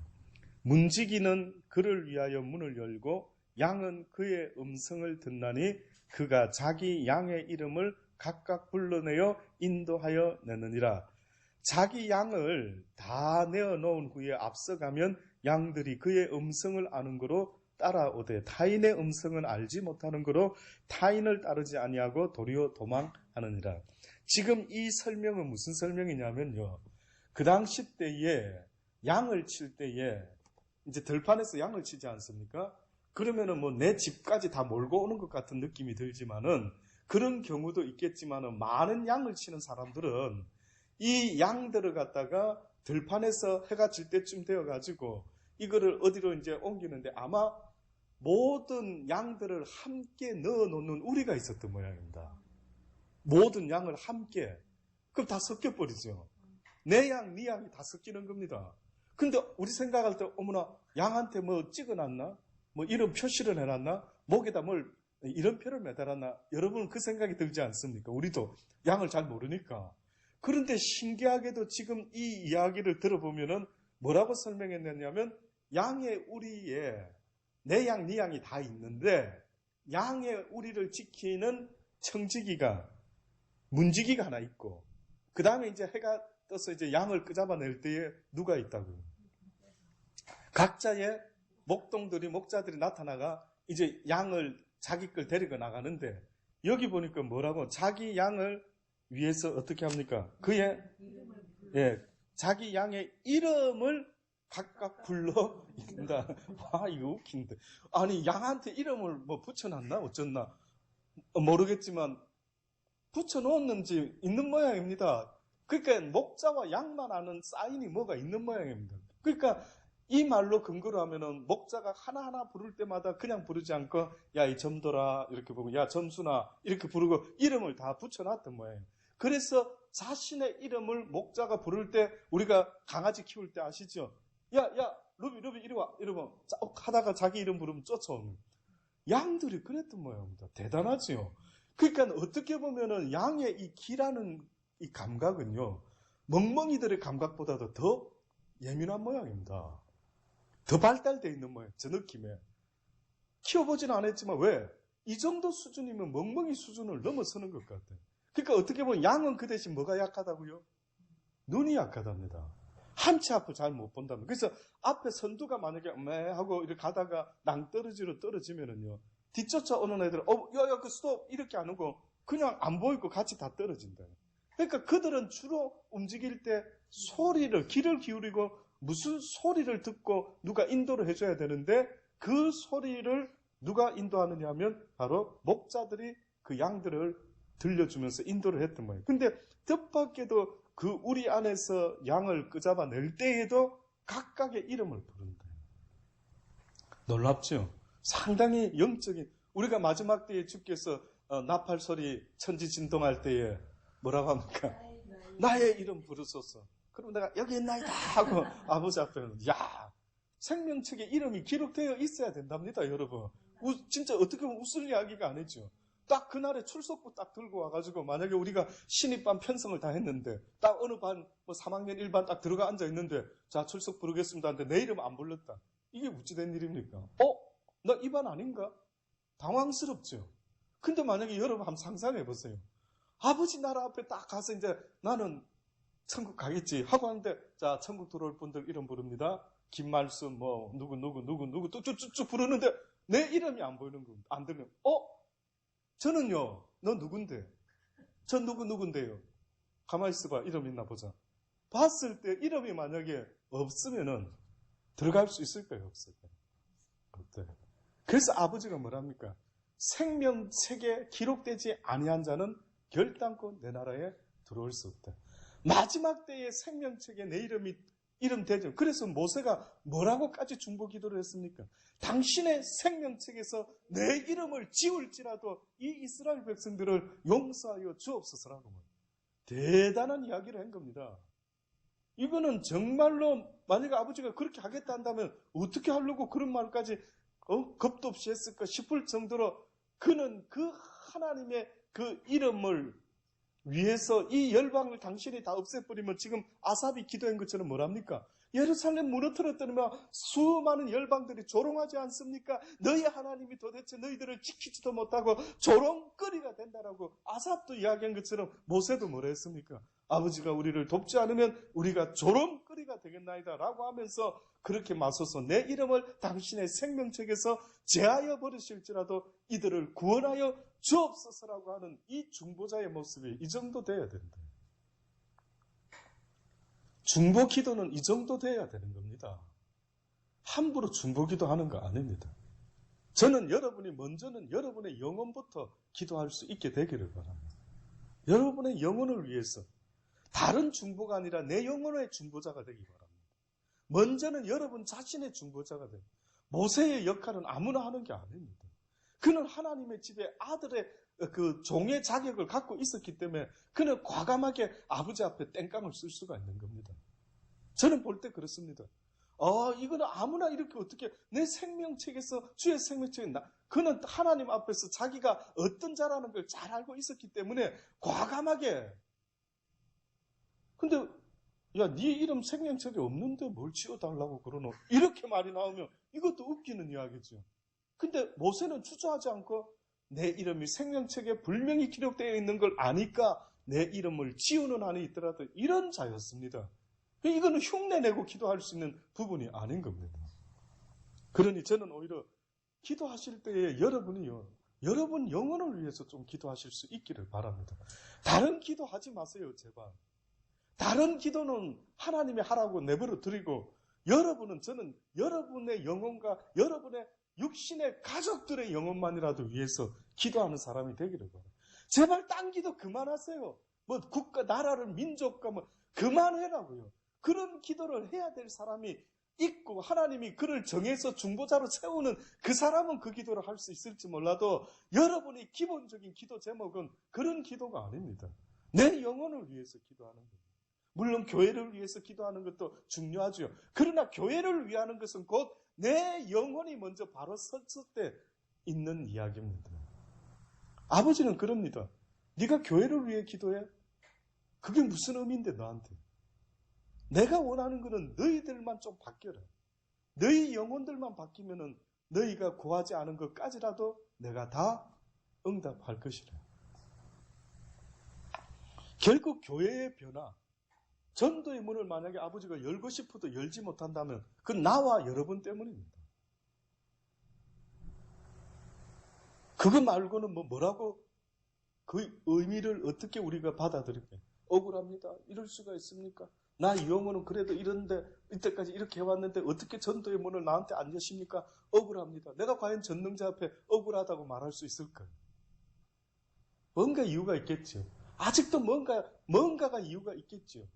문지기는 그를 위하여 문을 열고 양은 그의 음성을 듣나니 그가 자기 양의 이름을 각각 불러내어 인도하여 내느니라. 자기 양을 다 내어놓은 후에 앞서가면 양들이 그의 음성을 아는 거로 따라오되 타인의 음성은 알지 못하는 거로 타인을 따르지 아니하고 도리어 도망하느니라. 지금 이 설명은 무슨 설명이냐면요. 그 당시 때에 양을 칠 때에 이제 들판에서 양을 치지 않습니까? 그러면은 뭐 내 집까지 다 몰고 오는 것 같은 느낌이 들지만은 그런 경우도 있겠지만은 많은 양을 치는 사람들은 이 양들을 갖다가 들판에서 해가 질 때쯤 되어가지고 이거를 어디로 이제 옮기는데 아마 모든 양들을 함께 넣어놓는 우리가 있었던 모양입니다. 모든 양을 함께. 그럼 다 섞여버리죠. 내 양, 네 양이 다 섞이는 겁니다. 근데 우리 생각할 때 어머나 양한테 뭐 찍어놨나? 뭐 이런 표시를 해놨나? 목에다 뭘 이름표를 매달았나? 여러분 그 생각이 들지 않습니까? 우리도 양을 잘 모르니까. 그런데 신기하게도 지금 이 이야기를 들어보면은 뭐라고 설명했냐면 양의 우리에 내 양, 네 양이 다 있는데 양의 우리를 지키는 청지기가 문지기가 하나 있고 그 다음에 이제 해가 떠서 이제 양을 끄잡아낼 때에 누가 있다고요? 각자의 목자들이 나타나가 이제 양을 자기 걸 데리고 나가는데 여기 보니까 뭐라고 자기 양을 위해서 어떻게 합니까? 그의 자기 양의 이름을 각각 불러 있다. 와 이거 웃긴데. 아니 양한테 이름을 뭐 붙여놨나 어쩌나 모르겠지만 붙여놓았는지 있는 모양입니다. 그러니까 목자와 양만 아는 사인이 뭐가 있는 모양입니다. 그러니까 이 말로 근거로 하면은 목자가 하나하나 부를 때마다 그냥 부르지 않고 야 이 점돌아 이렇게 부르고 야 점순아 이렇게 부르고 이름을 다 붙여놨던 모양이에요. 그래서 자신의 이름을 목자가 부를 때 우리가 강아지 키울 때 아시죠? 야 루비 이리 와 이러면 하다가 자기 이름 부르면 쫓아오는 양들이 그랬던 모양입니다. 대단하지요. 그러니까 어떻게 보면은 양의 이 기라는 이 감각은요 멍멍이들의 감각보다도 더 예민한 모양입니다. 더 발달되어 있는 모양, 저 느낌에. 키워보지는 않았지만 왜? 이 정도 수준이면 멍멍이 수준을 넘어서는 것 같아요. 그러니까 어떻게 보면 양은 그 대신 뭐가 약하다고요? 눈이 약하답니다. 한치 앞을 잘 못 본답니다. 그래서 앞에 선두가 만약에 하고 이렇게 가다가 낭떠러지로 떨어지면은요 뒤쫓아 오는 애들은 야 그 스톱 이렇게 안 오고 그냥 안 보이고 같이 다 떨어진다. 그러니까 그들은 주로 움직일 때 귀를 기울이고 무슨 소리를 듣고 누가 인도를 해줘야 되는데 그 소리를 누가 인도하느냐 하면 바로 목자들이 그 양들을 들려주면서 인도를 했던 거예요. 근데 뜻밖에도 그 우리 안에서 양을 끄잡아낼 때에도 각각의 이름을 부른다. 놀랍죠? 상당히 영적인, 우리가 마지막 때에 주께서 나팔 소리 천지 진동할 때에 뭐라고 합니까? 나의 이름 부르소서. 그럼 내가 여기 있나이다 하고 아버지 앞에는 야, 생명책에 이름이 기록되어 있어야 된답니다, 여러분. 진짜 어떻게 보면 웃을 이야기가 아니죠. 딱 그날에 출석부 딱 들고 와가지고 만약에 우리가 신입반 편성을 다 했는데 딱 어느 반, 뭐 3학년 1반 딱 들어가 앉아 있는데 자, 출석 부르겠습니다 하는데 내 이름 안 불렀다. 이게 어찌 된 일입니까? 나 이 반 아닌가? 당황스럽죠. 근데 만약에 여러분 한번 상상해 보세요. 아버지 나라 앞에 딱 가서 이제 나는 천국 가겠지 하고 하는데 자, 천국 들어올 분들 이름 부릅니다. 김말순 뭐 누구 또 쭉쭉 부르는데 내 이름이 안 보이는 겁니다. 안 들면 저는요, 너 누군데? 저 누군데요? 가만히 있어봐, 이름 있나 보자. 봤을 때 이름이 만약에 없으면은 들어갈 수 있을까요? 없을까요? 없대요. 그래서 아버지가 뭐랍니까? 생명책에 기록되지 아니한 자는 결단코 내 나라에 들어올 수 없다. 마지막 때의 생명책에 내 이름 되죠. 그래서 모세가 뭐라고까지 중보 기도를 했습니까? 당신의 생명책에서 내 이름을 지울지라도 이 이스라엘 백성들을 용서하여 주옵소서라고 대단한 이야기를 한 겁니다. 이거는 정말로 만약에 아버지가 그렇게 하겠다 한다면 어떻게 하려고 그런 말까지 겁도 없이 했을까 싶을 정도로 그는 그 하나님의 그 이름을 위해서 이 열방을 당신이 다 없애버리면 지금 아삽이 기도한 것처럼 뭐랍니까? 예루살렘 무너뜨렸더니만 수많은 열방들이 조롱하지 않습니까? 너희 하나님이 도대체 너희들을 지키지도 못하고 조롱거리가 된다라고 아삽도 이야기한 것처럼 모세도 뭐라 했습니까? 아버지가 우리를 돕지 않으면 우리가 조롱거리가 되겠나이다 라고 하면서 그렇게 맞서서 내 이름을 당신의 생명책에서 제하여 버리실지라도 이들을 구원하여 주옵소서라고 하는 이 중보자의 모습이 이 정도 돼야 된다. 중보 기도는 이 정도 돼야 되는 겁니다. 함부로 중보 기도하는 거 아닙니다. 저는 여러분이 먼저는 여러분의 영혼부터 기도할 수 있게 되기를 바랍니다. 여러분의 영혼을 위해서 다른 중보가 아니라 내 영혼의 중보자가 되기 바랍니다. 먼저는 여러분 자신의 중보자가 되고 모세의 역할은 아무나 하는 게 아닙니다. 그는 하나님의 집에 아들의 그 종의 자격을 갖고 있었기 때문에 그는 과감하게 아버지 앞에 땡깡을 쓸 수가 있는 겁니다. 저는 볼 때 그렇습니다. 이거는 아무나 이렇게 어떻게 내 생명책에서 주의 생명책에 그는 하나님 앞에서 자기가 어떤 자라는 걸 잘 알고 있었기 때문에 과감하게 근데 야, 네 이름 생명책에 없는데 뭘 지어달라고 그러노? 이렇게 말이 나오면 이것도 웃기는 이야기죠. 근데 모세는 주저하지 않고 내 이름이 생명책에 분명히 기록되어 있는 걸 아니까 내 이름을 지우는 한이 있더라도 이런 자였습니다. 이거는 흉내내고 기도할 수 있는 부분이 아닌 겁니다. 그러니 저는 오히려 기도하실 때에 여러분이요, 여러분 영혼을 위해서 좀 기도하실 수 있기를 바랍니다. 다른 기도하지 마세요, 제발. 다른 기도는 하나님이 하라고 내버려 드리고 저는 여러분의 영혼과 여러분의 육신의 가족들의 영혼만이라도 위해서 기도하는 사람이 되기를 바랍니다. 제발 딴 기도 그만하세요. 뭐 국가, 나라를, 민족과 뭐 그만해라고요. 그런 기도를 해야 될 사람이 있고 하나님이 그를 정해서 중보자로 세우는 그 사람은 그 기도를 할 수 있을지 몰라도 여러분의 기본적인 기도 제목은 그런 기도가 아닙니다. 내 영혼을 위해서 기도하는 겁니다. 물론 교회를 위해서 기도하는 것도 중요하죠. 그러나 교회를 위하는 것은 곧 내 영혼이 먼저 바로 섰을 때 있는 이야기입니다. 아버지는 그럽니다. 네가 교회를 위해 기도해? 그게 무슨 의미인데 너한테? 내가 원하는 것은 너희들만 좀 바뀌어라. 너희 영혼들만 바뀌면은 너희가 구하지 않은 것까지라도 내가 다 응답할 것이라. 결국 교회의 변화, 전도의 문을 만약에 아버지가 열고 싶어도 열지 못한다면 그건 나와 여러분 때문입니다. 그거 말고는 뭐라고 그 의미를 어떻게 우리가 받아들일까요? 억울합니다. 이럴 수가 있습니까? 나 이용호는 그래도 이런데 이때까지 이렇게 해왔는데 어떻게 전도의 문을 나한테 안 여십니까? 억울합니다. 내가 과연 전능자 앞에 억울하다고 말할 수 있을까요? 뭔가 이유가 있겠죠. 아직도 뭔가가 이유가 있겠죠.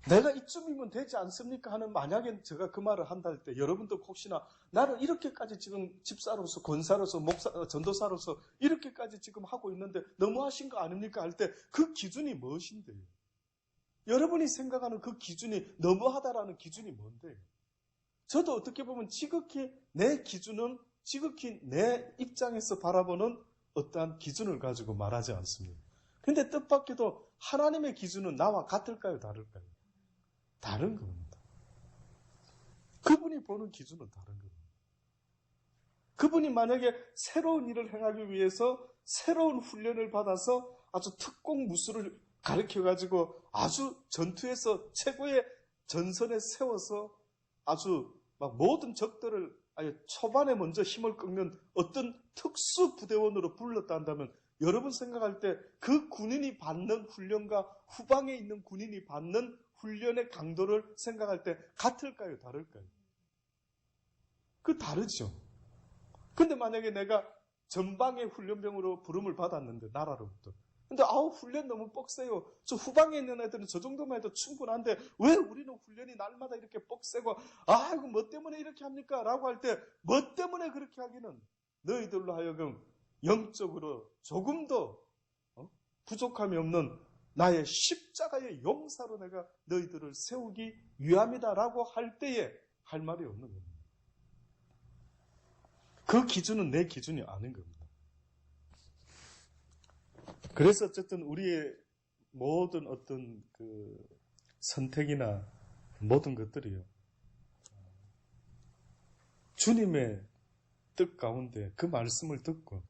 내가 이쯤이면 되지 않습니까? 하는 만약에 제가 그 말을 한다 할 때 여러분도 혹시나 나를 이렇게까지 지금 집사로서 권사로서 전도사로서 이렇게까지 지금 하고 있는데 너무하신 거 아닙니까? 할 때 그 기준이 무엇인데요? 여러분이 생각하는 그 기준이 너무하다라는 기준이 뭔데요? 저도 어떻게 보면 지극히 내 기준은 지극히 내 입장에서 바라보는 어떠한 기준을 가지고 말하지 않습니다. 근데 뜻밖에도 하나님의 기준은 나와 같을까요? 다를까요? 다른 겁니다. 그분이 보는 기준은 다른 겁니다. 그분이 만약에 새로운 일을 행하기 위해서 새로운 훈련을 받아서 아주 특공 무술을 가르쳐가지고 아주 전투에서 최고의 전선에 세워서 아주 막 모든 적들을 아예 초반에 먼저 힘을 꺾는 어떤 특수 부대원으로 불렀다 한다면 여러분 생각할 때 그 군인이 받는 훈련과 후방에 있는 군인이 받는 훈련의 강도를 생각할 때 같을까요? 다를까요? 그 다르죠. 근데 만약에 내가 전방의 훈련병으로 부름을 받았는데 나라로부터 근데 훈련 너무 뻑세요. 저 후방에 있는 애들은 저 정도만 해도 충분한데 왜 우리는 훈련이 날마다 이렇게 뻑세고 이거 뭐 때문에 이렇게 합니까? 라고 할 때 뭐 때문에 그렇게 하기는 너희들로 하여금 영적으로 조금도 부족함이 없는 나의 십자가의 용사로 내가 너희들을 세우기 위함이다라고 할 때에 할 말이 없는 겁니다. 그 기준은 내 기준이 아닌 겁니다. 그래서 어쨌든 우리의 모든 어떤 그 선택이나 모든 것들이요. 주님의 뜻 가운데 그 말씀을 듣고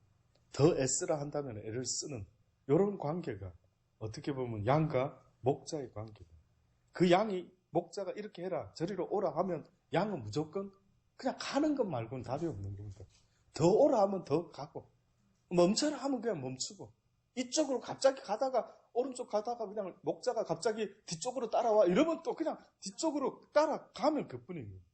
더 애쓰라 한다면 애를 쓰는 이런 관계가 어떻게 보면 양과 목자의 관계다. 그 양이 목자가 이렇게 해라 저리로 오라 하면 양은 무조건 그냥 가는 것 말고는 답이 없는 겁니다. 더 오라 하면 더 가고 멈춰라 하면 그냥 멈추고 이쪽으로 갑자기 가다가 오른쪽 가다가 그냥 목자가 갑자기 뒤쪽으로 따라와 이러면 또 그냥 뒤쪽으로 따라가면 그뿐입니다.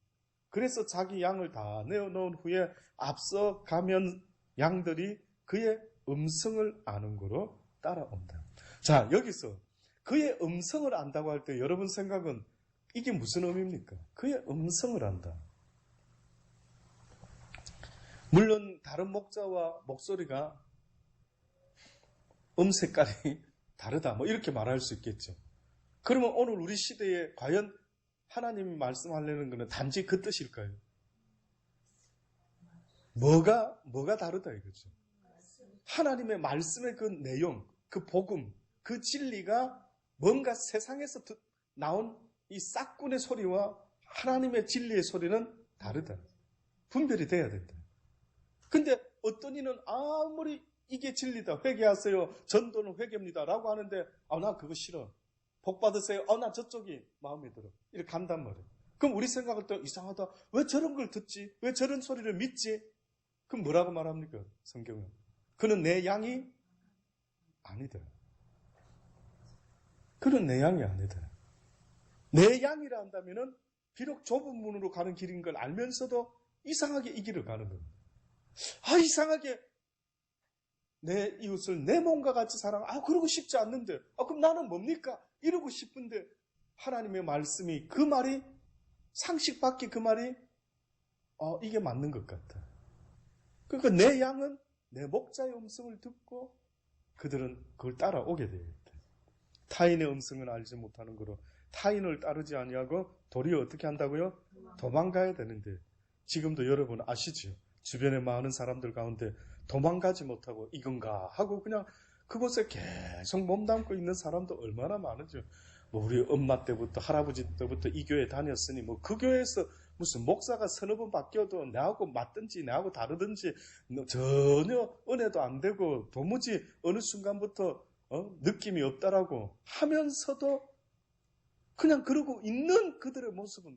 그래서 자기 양을 다 내어놓은 후에 앞서 가면 양들이 그의 음성을 아는 거로 따라온다. 자, 여기서 그의 음성을 안다고 할 때 여러분 생각은 이게 무슨 의미입니까? 그의 음성을 안다. 물론 다른 목자와 목소리가 색깔이 다르다. 이렇게 말할 수 있겠죠. 그러면 오늘 우리 시대에 과연 하나님이 말씀하려는 것은 단지 그 뜻일까요? 뭐가 다르다 이거죠. 하나님의 말씀의 그 내용, 그 복음, 그 진리가 뭔가 세상에서 나온 이 싹군의 소리와 하나님의 진리의 소리는 다르다. 분별이 돼야 된다. 근데 어떤 이는 아무리 이게 진리다. 회개하세요. 전도는 회개입니다. 라고 하는데 나 그거 싫어. 복 받으세요. 나 저쪽이 마음에 들어. 이렇게 간단 말이에요. 그럼 우리 생각을 또 이상하다. 왜 저런 걸 듣지? 왜 저런 소리를 믿지? 그럼 뭐라고 말합니까? 성경은. 그는 내 양이 아니다. 그는 내 양이 아니다. 내 양이라 한다면은 비록 좁은 문으로 가는 길인 걸 알면서도 이상하게 이 길을 가는 겁니다. 이상하게 내 이웃을 내 몸과 같이 사랑, 그러고 싶지 않는데, 그럼 나는 뭡니까? 이러고 싶은데, 하나님의 말씀이, 그 말이, 상식 밖에 그 말이, 이게 맞는 것 같다. 그러니까 내 양은 내 목자의 음성을 듣고, 그들은 그걸 따라오게 되겠다. 타인의 음성을 알지 못하는 거로, 타인을 따르지 아니하고, 도리어 어떻게 한다고요? 도망가야 되는데, 지금도 여러분 아시죠? 주변에 많은 사람들 가운데 도망가지 못하고 이건가 하고 그냥 그곳에 계속 몸담고 있는 사람도 얼마나 많은지. 우리 엄마 때부터 할아버지 때부터 이 교회 다녔으니 그 교회에서 무슨 목사가 서너 번 바뀌어도 내하고 맞든지 내하고 다르든지 전혀 은혜도 안 되고 도무지 어느 순간부터 느낌이 없다라고 하면서도 그냥 그러고 있는 그들의 모습은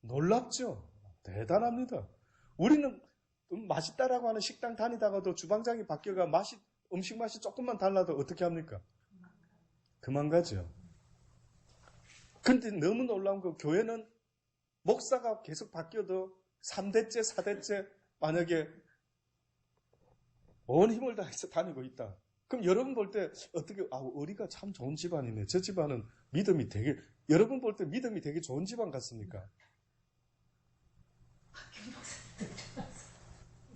놀랍죠. 대단합니다. 우리는 맛있다라고 하는 식당 다니다가도 주방장이 바뀌어가 음식 맛이 조금만 달라도 어떻게 합니까? 그만 가죠. 근데 너무 놀라운 거, 교회는 목사가 계속 바뀌어도 3대째, 4대째 만약에 온 힘을 다해서 다니고 있다. 그럼 여러분 볼 때 어떻게, 우리가 참 좋은 집안이네. 저 집안은 믿음이 되게, 여러분 볼 때 믿음이 되게 좋은 집안 같습니까?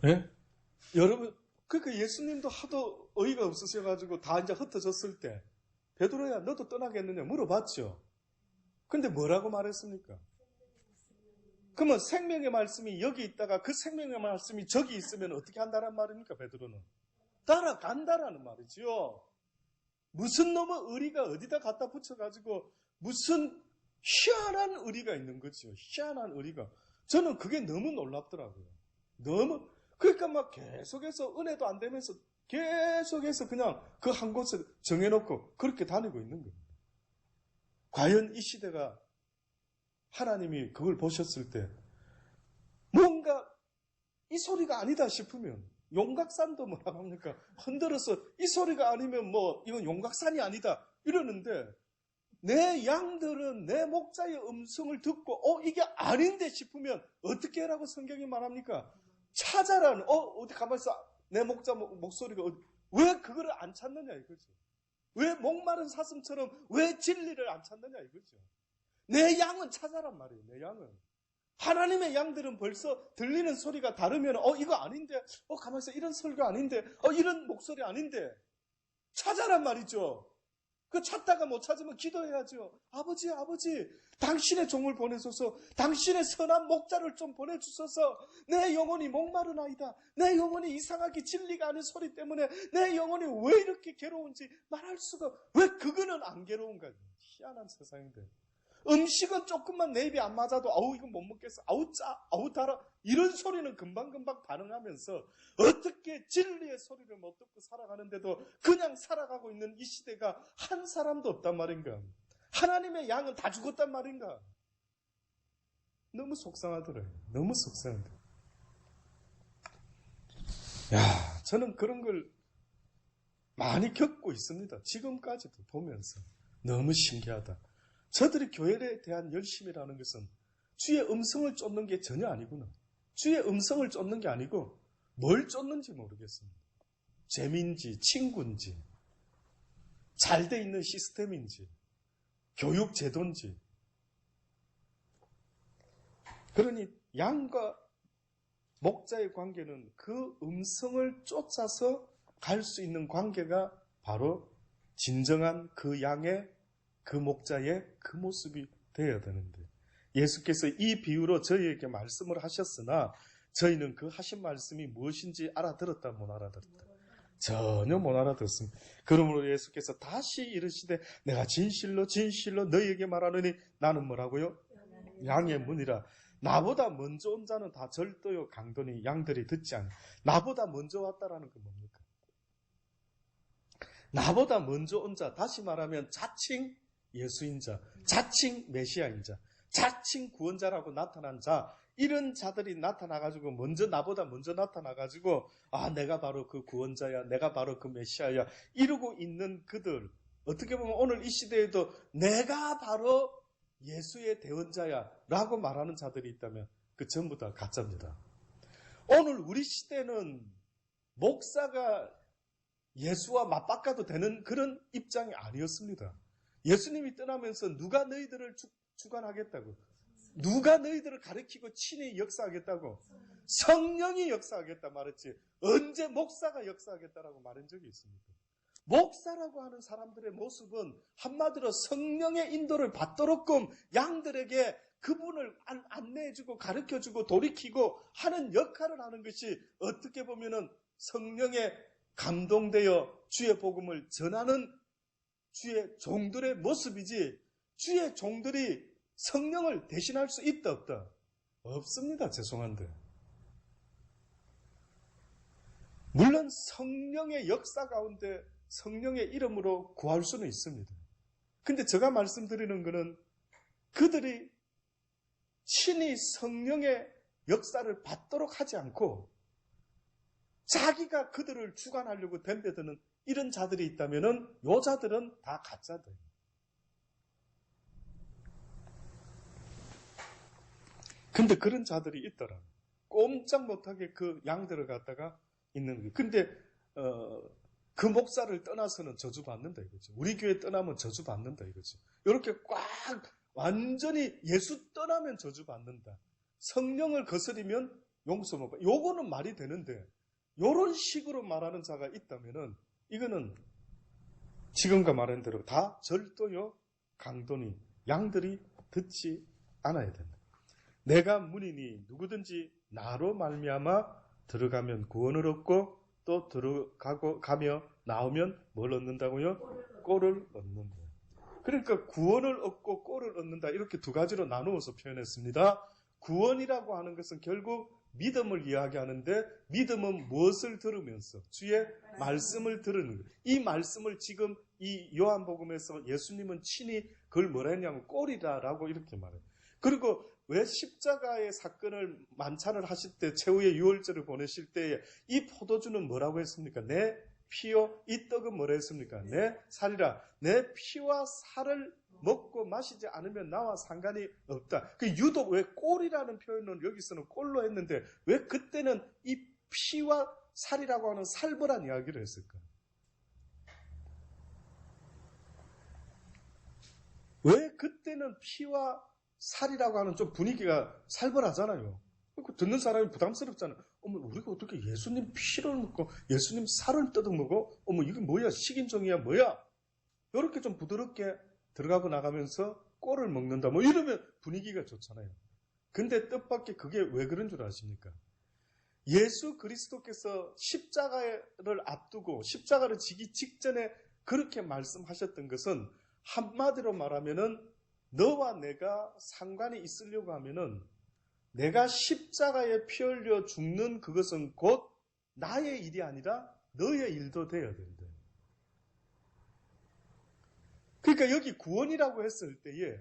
예? 여러분, 그러니까 예수님도 하도 어이가 없으셔가지고 다 이제 흩어졌을 때, 베드로야, 너도 떠나겠느냐 물어봤죠. 근데 뭐라고 말했습니까? 그러면 생명의 말씀이 여기 있다가 그 생명의 말씀이 저기 있으면 어떻게 한다는 말입니까, 베드로는? 따라간다라는 말이죠. 무슨 놈의 의리가 어디다 갖다 붙여가지고 무슨 희한한 의리가 있는 거죠. 희한한 의리가. 저는 그게 너무 놀랍더라고요. 너무, 그러니까 막 계속해서 은혜도 안 되면서 계속해서 그냥 그 한 곳에 정해놓고 그렇게 다니고 있는 거예요. 과연 이 시대가 하나님이 그걸 보셨을 때 뭔가 이 소리가 아니다 싶으면 용각산도 뭐라고 합니까? 흔들어서 이 소리가 아니면 뭐 이건 용각산이 아니다 이러는데 내 양들은 내 목자의 음성을 듣고 이게 아닌데 싶으면 어떻게 하라고 성경이 말합니까? 찾아라는 어디 가만있어 내 목자 목소리가 왜 그거를 안 찾느냐 이거죠. 왜 목마른 사슴처럼 왜 진리를 안 찾느냐 이거죠. 내 양은 찾아란 말이에요. 내 양은. 하나님의 양들은 벌써 들리는 소리가 다르면 이거 아닌데 가만있어 이런 설교 아닌데 이런 목소리 아닌데 찾아란 말이죠. 그 찾다가 못 찾으면 기도해야죠. 아버지 당신의 종을 보내소서. 당신의 선한 목자를 좀 보내주소서. 내 영혼이 목마르나이다. 내 영혼이 이상하게 진리가 아닌 소리 때문에 내 영혼이 왜 이렇게 괴로운지 말할 수가. 왜 그거는 안 괴로운가. 희한한 세상인데. 음식은 조금만 내 입에 안 맞아도 이건 못 먹겠어. 짜. 달아. 이런 소리는 금방금방 반응하면서 어떻게 진리의 소리를 못 듣고 살아가는데도 그냥 살아가고 있는 이 시대가 한 사람도 없단 말인가. 하나님의 양은 다 죽었단 말인가. 너무 속상하더래요. 너무 속상한데. 저는 그런 걸 많이 겪고 있습니다. 지금까지도 보면서 너무 신기하다. 저들이 교회에 대한 열심이라는 것은 주의 음성을 쫓는 게 전혀 아니구나. 주의 음성을 쫓는 게 아니고 뭘 쫓는지 모르겠습니다. 재미인지 친구인지 잘 돼 있는 시스템인지 교육 제도인지. 그러니 양과 목자의 관계는 그 음성을 쫓아서 갈 수 있는 관계가 바로 진정한 그 양의 그 목자의 그 모습이 되어야 되는데 예수께서 이 비유로 저희에게 말씀을 하셨으나 저희는 그 하신 말씀이 무엇인지 알아들었다 못 알아들었다. 전혀 못 알아들었습니다. 그러므로 예수께서 다시 이르시되 내가 진실로 너희에게 말하노니 나는 뭐라고요? 양의 문이라. 나보다 먼저 온 자는 다 절도요 강도니 양들이 듣지 않아. 나보다 먼저 왔다라는 건 뭡니까? 나보다 먼저 온 자, 다시 말하면 자칭 예수인자, 자칭 메시아인자, 자칭 구원자라고 나타난 자, 이런 자들이 나타나가지고 나보다 먼저 나타나가지고 내가 바로 그 구원자야, 내가 바로 그 메시아야 이러고 있는 그들, 어떻게 보면 오늘 이 시대에도 내가 바로 예수의 대원자야 라고 말하는 자들이 있다면 그 전부 다 가짜입니다. 오늘 우리 시대는 목사가 예수와 맞바꿔도 되는 그런 입장이 아니었습니다. 예수님이 떠나면서 누가 너희들을 주관하겠다고? 누가 너희들을 가르치고 친히 역사하겠다고? 성령이 역사하겠다 말했지. 언제 목사가 역사하겠다라고 말한 적이 있습니까? 목사라고 하는 사람들의 모습은 한마디로 성령의 인도를 받도록끔 양들에게 그분을 안내해주고 가르쳐주고 돌이키고 하는 역할을 하는 것이 어떻게 보면은 성령에 감동되어 주의 복음을 전하는 주의 종들의 모습이지 주의 종들이 성령을 대신할 수 있다 없다? 없습니다. 죄송한데. 물론 성령의 역사 가운데 성령의 이름으로 구할 수는 있습니다. 근데 제가 말씀드리는 것은 그들이 친히 성령의 역사를 받도록 하지 않고 자기가 그들을 주관하려고 덤벼드는 이런 자들이 있다면은 요 자들은 다 가짜들. 근데 그런 자들이 있더라. 꼼짝 못하게 그 양들을 갖다가 있는 거예요. 근데 그 목사를 떠나서는 저주받는다 이거죠. 우리 교회 떠나면 저주받는다 이거죠. 이렇게 꽉 완전히 예수 떠나면 저주받는다. 성령을 거스리면 용서 못 받는다. 요거는 말이 되는데 요런 식으로 말하는 자가 있다면은 이거는 지금과 말한 대로 다 절도요 강도니 양들이 듣지 않아야 된다. 내가 문이니 누구든지 나로 말미암아 들어가면 구원을 얻고 또 가며 나오면 뭘 얻는다고요? 꼴을 얻는다. 그러니까 구원을 얻고 꼴을 얻는다 이렇게 두 가지로 나누어서 표현했습니다. 구원이라고 하는 것은 결국 믿음을 이야기하는데 믿음은 무엇을 들으면서 주의 말씀을 들으는 거예요. 이 말씀을 지금 이 요한복음에서 예수님은 친히 그걸 뭐라 했냐면 꼴이다라고 이렇게 말해요. 그리고 왜 십자가의 사건을 만찬을 하실 때 최후의 유월절을 보내실 때에 이 포도주는 뭐라고 했습니까? 내 피요 이 떡은 뭐라 했습니까? 내 살이라. 내 피와 살을 먹고 마시지 않으면 나와 상관이 없다. 그 유독 왜 꼴이라는 표현을 여기서는 꼴로 했는데 왜 그때는 이 피와 살이라고 하는 살벌한 이야기를 했을까? 왜 그때는 피와 살이라고 하는 좀 분위기가 살벌하잖아요. 듣는 사람이 부담스럽잖아요. 어머, 우리가 어떻게 예수님 피를 먹고 예수님 살을 뜯어먹어? 어머, 이게 뭐야? 식인종이야? 뭐야? 이렇게 좀 부드럽게 들어가고 나가면서 꼴을 먹는다. 뭐 이러면 분위기가 좋잖아요. 근데 뜻밖의 그게 왜 그런 줄 아십니까? 예수 그리스도께서 십자가를 앞두고 십자가를 지기 직전에 그렇게 말씀하셨던 것은 한마디로 말하면은 너와 내가 상관이 있으려고 하면은 내가 십자가에 피 흘려 죽는 그것은 곧 나의 일이 아니라 너의 일도 되어야 된다. 그러니까 여기 구원이라고 했을 때에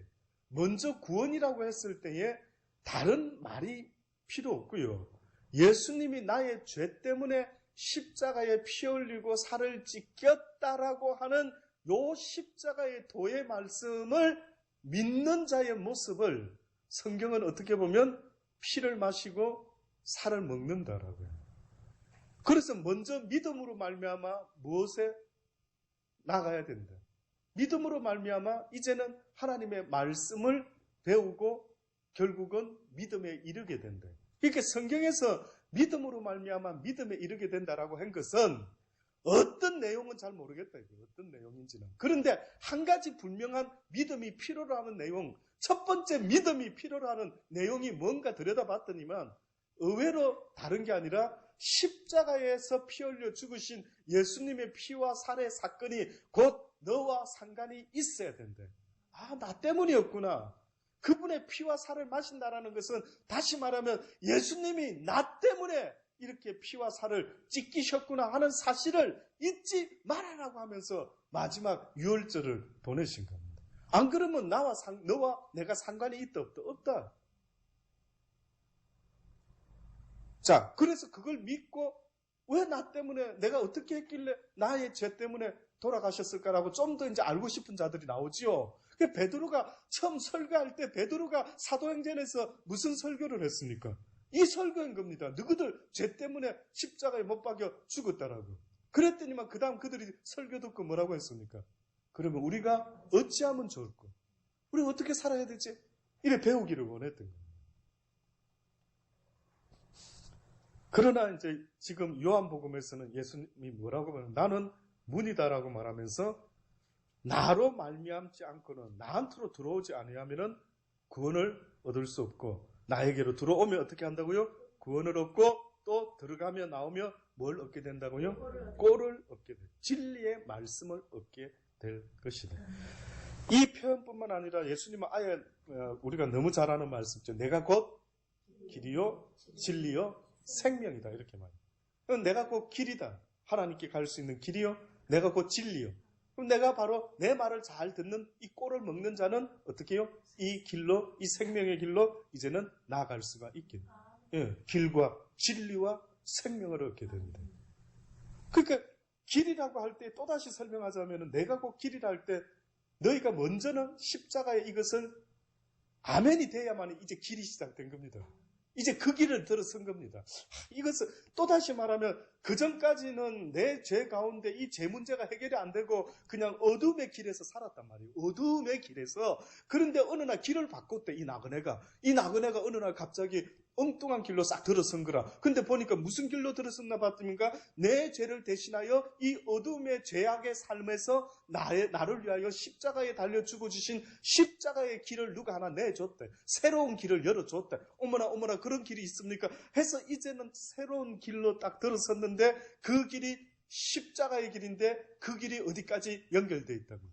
먼저 구원이라고 했을 때에 다른 말이 필요 없고요. 예수님이 나의 죄 때문에 십자가에 피 흘리고 살을 찢겼다라고 하는 요 십자가의 도의 말씀을 믿는 자의 모습을 성경은 어떻게 보면 피를 마시고 살을 먹는다라고요. 그래서 먼저 믿음으로 말미암아 무엇에 나가야 된다. 믿음으로 말미암아 이제는 하나님의 말씀을 배우고 결국은 믿음에 이르게 된다. 그러니까 성경에서 믿음으로 말미암아 믿음에 이르게 된다라고 한 것은 어떤 내용은 잘 모르겠다. 어떤 내용인지는. 그런데 한 가지 분명한 믿음이 필요로 하는 내용, 첫 번째 믿음이 필요로 하는 내용이 뭔가 들여다봤더니만 의외로 다른 게 아니라 십자가에서 피 흘려 죽으신 예수님의 피와 살의 사건이 곧 너와 상관이 있어야 된대. 아, 나 때문이었구나. 그분의 피와 살을 마신다라는 것은 다시 말하면 예수님이 나 때문에 이렇게 피와 살을 찢기셨구나 하는 사실을 잊지 말아라고 하면서 마지막 유월절을 보내신 겁니다. 안 그러면 너와 내가 상관이 있다 없다? 없다. 자, 그래서 그걸 믿고 왜 나 때문에 내가 어떻게 했길래 나의 죄 때문에 돌아가셨을까라고 좀 더 이제 알고 싶은 자들이 나오지요. 베드로가 처음 설교할 때 베드로가 사도행전에서 무슨 설교를 했습니까? 이 설교인 겁니다. 너희들 죄 때문에 십자가에 못 박여 죽었다라고. 그랬더니만 그 다음 그들이 설교 듣고 뭐라고 했습니까? 그러면 우리가 어찌하면 좋을까? 우리가 어떻게 살아야 되지? 이래 배우기를 원했던 거예요. 그러나 이제 지금 요한복음에서는 예수님이 뭐라고 말하면 나는 문이다라고 말하면서 나로 말미암지 않고는 나한테로 들어오지 아니하면은 구원을 얻을 수 없고 나에게로 들어오면 어떻게 한다고요? 구원을 얻고 또 들어가며 나오며 뭘 얻게 된다고요? 꼴을 얻게 돼. 진리의 말씀을 얻게 될 것이다. 이 표현뿐만 아니라 예수님은 아예 우리가 너무 잘 아는 말씀이죠. 내가 곧 길이요 진리요 생명이다 이렇게 말해요. 내가 곧 길이다. 하나님께 갈 수 있는 길이요. 내가 곧 진리요. 그럼 내가 바로 내 말을 잘 듣는 이 꼴을 먹는 자는 어떻게 해요? 이 길로, 이 생명의 길로 이제는 나아갈 수가 있게 돼요. 예, 길과 진리와 생명을 얻게 됩니다. 그러니까 길이라고 할 때 또다시 설명하자면 내가 곧 길이라 할 때 너희가 먼저는 십자가의 이것을 아멘이 돼야만 이제 길이 시작된 겁니다. 이제 그 길을 들어선 겁니다. 이것을 또다시 말하면 그전까지는 내 죄 가운데 이 죄 문제가 해결이 안 되고 그냥 어둠의 길에서 살았단 말이에요. 어둠의 길에서. 그런데 어느 날 길을 바꿨대, 이 나그네가. 이 나그네가 어느 날 갑자기 엉뚱한 길로 싹 들어선 거라. 근데 보니까 무슨 길로 들어섰나 봤더니까 내 죄를 대신하여 이 어둠의 죄악의 삶에서 나를 위하여 십자가에 달려 죽어주신 십자가의 길을 누가 하나 내줬대. 새로운 길을 열어줬대. 어머나 어머나 그런 길이 있습니까? 해서 이제는 새로운 길로 딱 들어섰는데 그 길이 십자가의 길인데 그 길이 어디까지 연결되어 있다고요.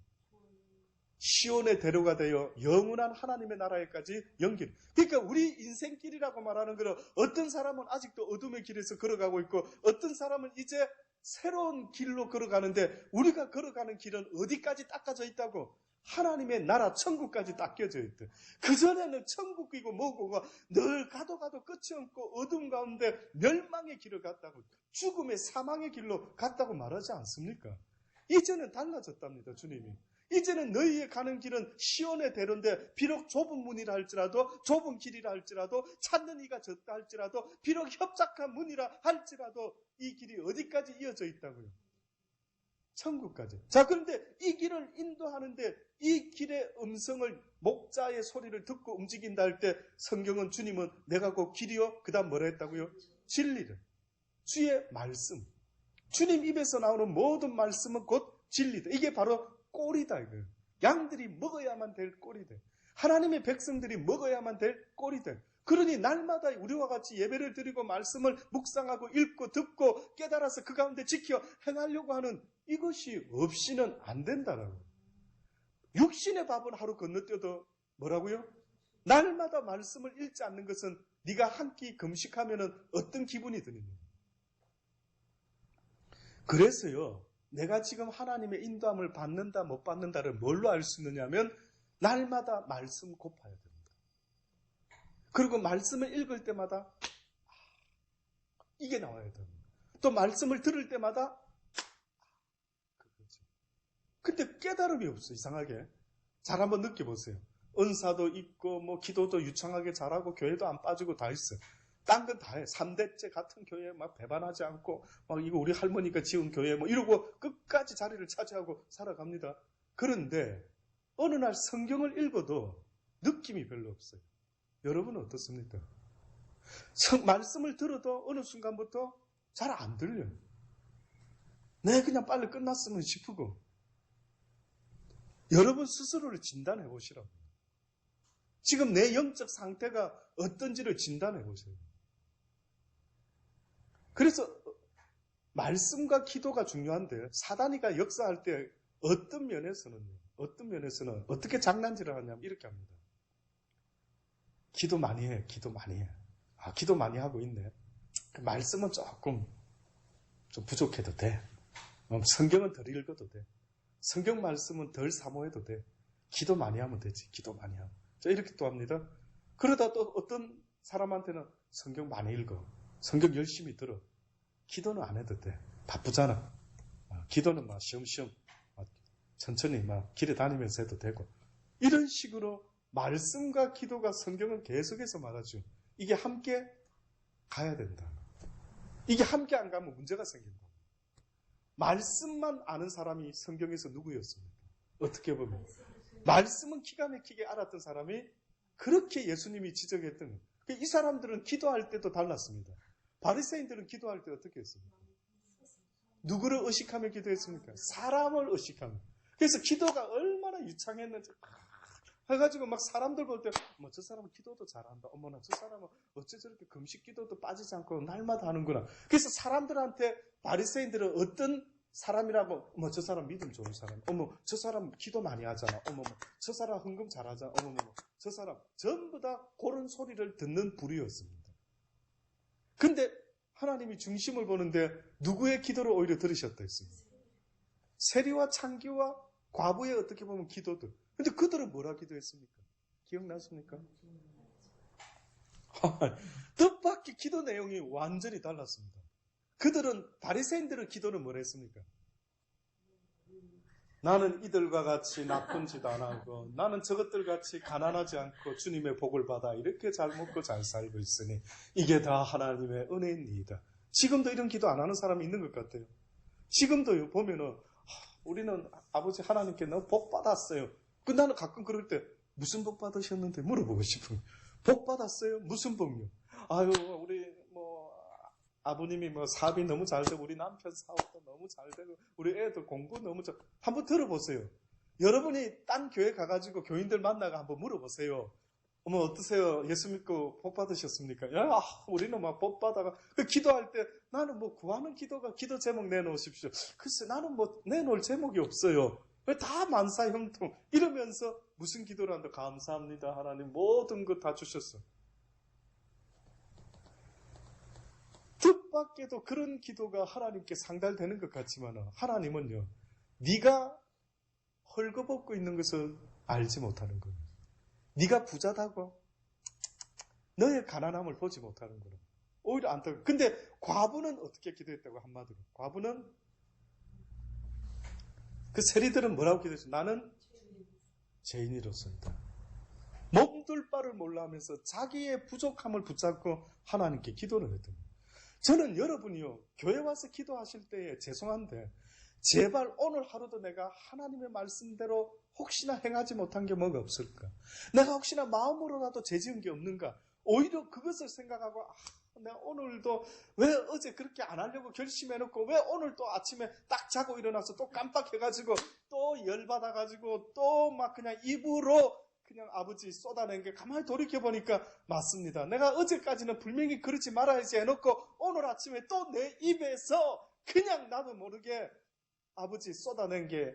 시온의 대로가 되어 영원한 하나님의 나라에까지 연결. 그러니까 우리 인생길이라고 말하는 것은 어떤 사람은 아직도 어둠의 길에서 걸어가고 있고 어떤 사람은 이제 새로운 길로 걸어가는데 우리가 걸어가는 길은 어디까지 닦아져 있다고? 하나님의 나라 천국까지 닦여져 있대. 그전에는 천국이고 뭐고가 늘 가도 끝이 없고 어둠 가운데 멸망의 길을 갔다고, 죽음의 사망의 길로 갔다고 말하지 않습니까? 이제는 달라졌답니다. 주님이. 이제는 너희의 가는 길은 시온의 대로인데 비록 좁은 문이라 할지라도, 좁은 길이라 할지라도, 찾는 이가 적다 할지라도, 비록 협착한 문이라 할지라도 이 길이 어디까지 이어져 있다고요? 천국까지. 자, 그런데 이 길을 인도하는데 이 길의 음성을, 목자의 소리를 듣고 움직인다 할 때 성경은, 주님은 내가 곧 길이요, 그 다음 뭐라 했다고요? 진리를. 주의 말씀. 주님 입에서 나오는 모든 말씀은 곧 진리다. 이게 바로 꼴이다 이거예요. 양들이 먹어야만 될 꼴이다. 하나님의 백성들이 먹어야만 될 꼴이다. 그러니 날마다 우리와 같이 예배를 드리고 말씀을 묵상하고 읽고 듣고 깨달아서 그 가운데 지켜 행하려고 하는 이것이 없이는 안 된다라고. 육신의 밥은 하루 건너뛰어도 뭐라고요? 날마다 말씀을 읽지 않는 것은 네가 한 끼 금식하면 어떤 기분이 드느냐. 그래서요, 내가 지금 하나님의 인도함을 받는다 못 받는다를 뭘로 알 수 있느냐 하면 날마다 말씀 곱하야 됩니다. 그리고 말씀을 읽을 때마다 이게 나와야 됩니다. 또 말씀을 들을 때마다 그거죠. 근데 깨달음이 없어. 이상하게. 잘 한번 느껴보세요. 은사도 있고 뭐 기도도 유창하게 잘하고 교회도 안 빠지고 다 있어. 딴 건 다 해. 3대째 같은 교회에 막 배반하지 않고 막 이거 우리 할머니가 지은 교회 뭐 이러고 끝까지 자리를 차지하고 살아갑니다. 그런데 어느 날 성경을 읽어도 느낌이 별로 없어요. 여러분은 어떻습니까? 말씀을 들어도 어느 순간부터 잘 안 들려요. 네, 그냥 빨리 끝났으면 싶고. 여러분 스스로를 진단해 보시라고. 지금 내 영적 상태가 어떤지를 진단해 보세요. 그래서 말씀과 기도가 중요한데 사단이가 역사할 때 어떤 면에서는 어떻게 장난질을 하냐면 이렇게 합니다. 기도 많이 해. 아, 기도 많이 하고 있네. 말씀은 조금 좀 부족해도 돼. 성경은 덜 읽어도 돼. 성경 말씀은 덜 사모해도 돼. 기도 많이 하면 되지. 기도 많이 하면. 자, 이렇게 또 합니다. 그러다 또 어떤 사람한테는 성경 많이 읽어. 성경 열심히 들어. 기도는 안 해도 돼. 바쁘잖아. 기도는 막 쉬엄쉬엄 천천히 막 길에 다니면서 해도 되고. 이런 식으로 말씀과 기도가 성경은 계속해서 말하죠. 이게 함께 가야 된다. 이게 함께 안 가면 문제가 생긴다. 말씀만 아는 사람이 성경에서 누구였습니까? 어떻게 보면. 말씀은 기가 막히게 알았던 사람이 그렇게 예수님이 지적했던 거예요. 이 사람들은 기도할 때도 달랐습니다. 바리새인들은 기도할 때 어떻게 했습니까? 누구를 의식하며 기도했습니까? 사람을 의식하며. 그래서 기도가 얼마나 유창했는지 해가지고 막 사람들 볼 때 저 사람은 기도도 잘한다. 어머나 저 사람은 어째 저렇게 금식 기도도 빠지지 않고 날마다 하는구나. 그래서 사람들한테 바리새인들은 어떤 사람이라고, 저 사람 믿음 좋은 사람, 저 사람 기도 많이 하잖아, 저 사람 헌금 잘하잖아, 저 사람 전부 다 그런 소리를 듣는 부류였습니다. 근데 하나님이 중심을 보는데 누구의 기도를 오히려 들으셨다 했습니다. 세리와 창기와 과부의 어떻게 보면 기도들. 근데 그들은 뭐라 기도했습니까? 기억나십니까? 뜻밖의 기도 내용이 완전히 달랐습니다. 바리새인들은 기도는 뭘 했습니까? 나는 이들과 같이 나쁜 짓 안 하고 나는 저것들 같이 가난하지 않고 주님의 복을 받아 이렇게 잘 먹고 잘 살고 있으니 이게 다 하나님의 은혜입니다. 지금도 이런 기도 안 하는 사람이 있는 것 같아요. 지금도 보면은 우리는 아버지 하나님께 너무 복 받았어요. 나는 가끔 그럴 때 무슨 복 받으셨는데 물어보고 싶어요. 복 받았어요? 무슨 복요? 아유 우리 아버님이 사업이 너무 잘 되고 우리 남편 사업도 너무 잘 되고 우리 애들 공부 너무 잘. 한번 들어보세요. 여러분이 딴 교회 가가지고 교인들 만나가 한번 물어보세요. 어머 어떠세요? 예수 믿고 복 받으셨습니까? 야, 우리는 막 복 받아가 기도할 때 나는 구하는 기도가 기도 제목 내놓으십시오. 글쎄 나는 내놓을 제목이 없어요. 왜 다 만사형통 이러면서 무슨 기도를 한다? 감사합니다 하나님 모든 것 다 주셨어. 뜻밖에도 그런 기도가 하나님께 상달되는 것 같지만 하나님은요, 네가 헐거벗고 있는 것을 알지 못하는 거예요. 네가 부자다고 너의 가난함을 보지 못하는 거예요. 오히려 안타까워. 근데 과부는 어떻게 기도했다고 한마디로? 과부는 그 세리들은 뭐라고 기도했어요? 나는 죄인이로서이다. 몸둘 바를 몰라 하면서 자기의 부족함을 붙잡고 하나님께 기도를 했던 거예요. 저는 여러분이요, 교회 와서 기도하실 때에 죄송한데 제발 오늘 하루도 내가 하나님의 말씀대로 혹시나 행하지 못한 게 뭐가 없을까? 내가 혹시나 마음으로라도 죄지은 게 없는가? 오히려 그것을 생각하고 내가 오늘도 왜 어제 그렇게 안 하려고 결심해놓고 왜 오늘 또 아침에 딱 자고 일어나서 또 깜빡해가지고 또 열받아가지고 또 막 그냥 입으로 그냥 아버지 쏟아낸 게 가만히 돌이켜보니까 맞습니다. 내가 어제까지는 분명히 그러지 말아야지 해놓고 오늘 아침에 또 내 입에서 그냥 나도 모르게 아버지 쏟아낸 게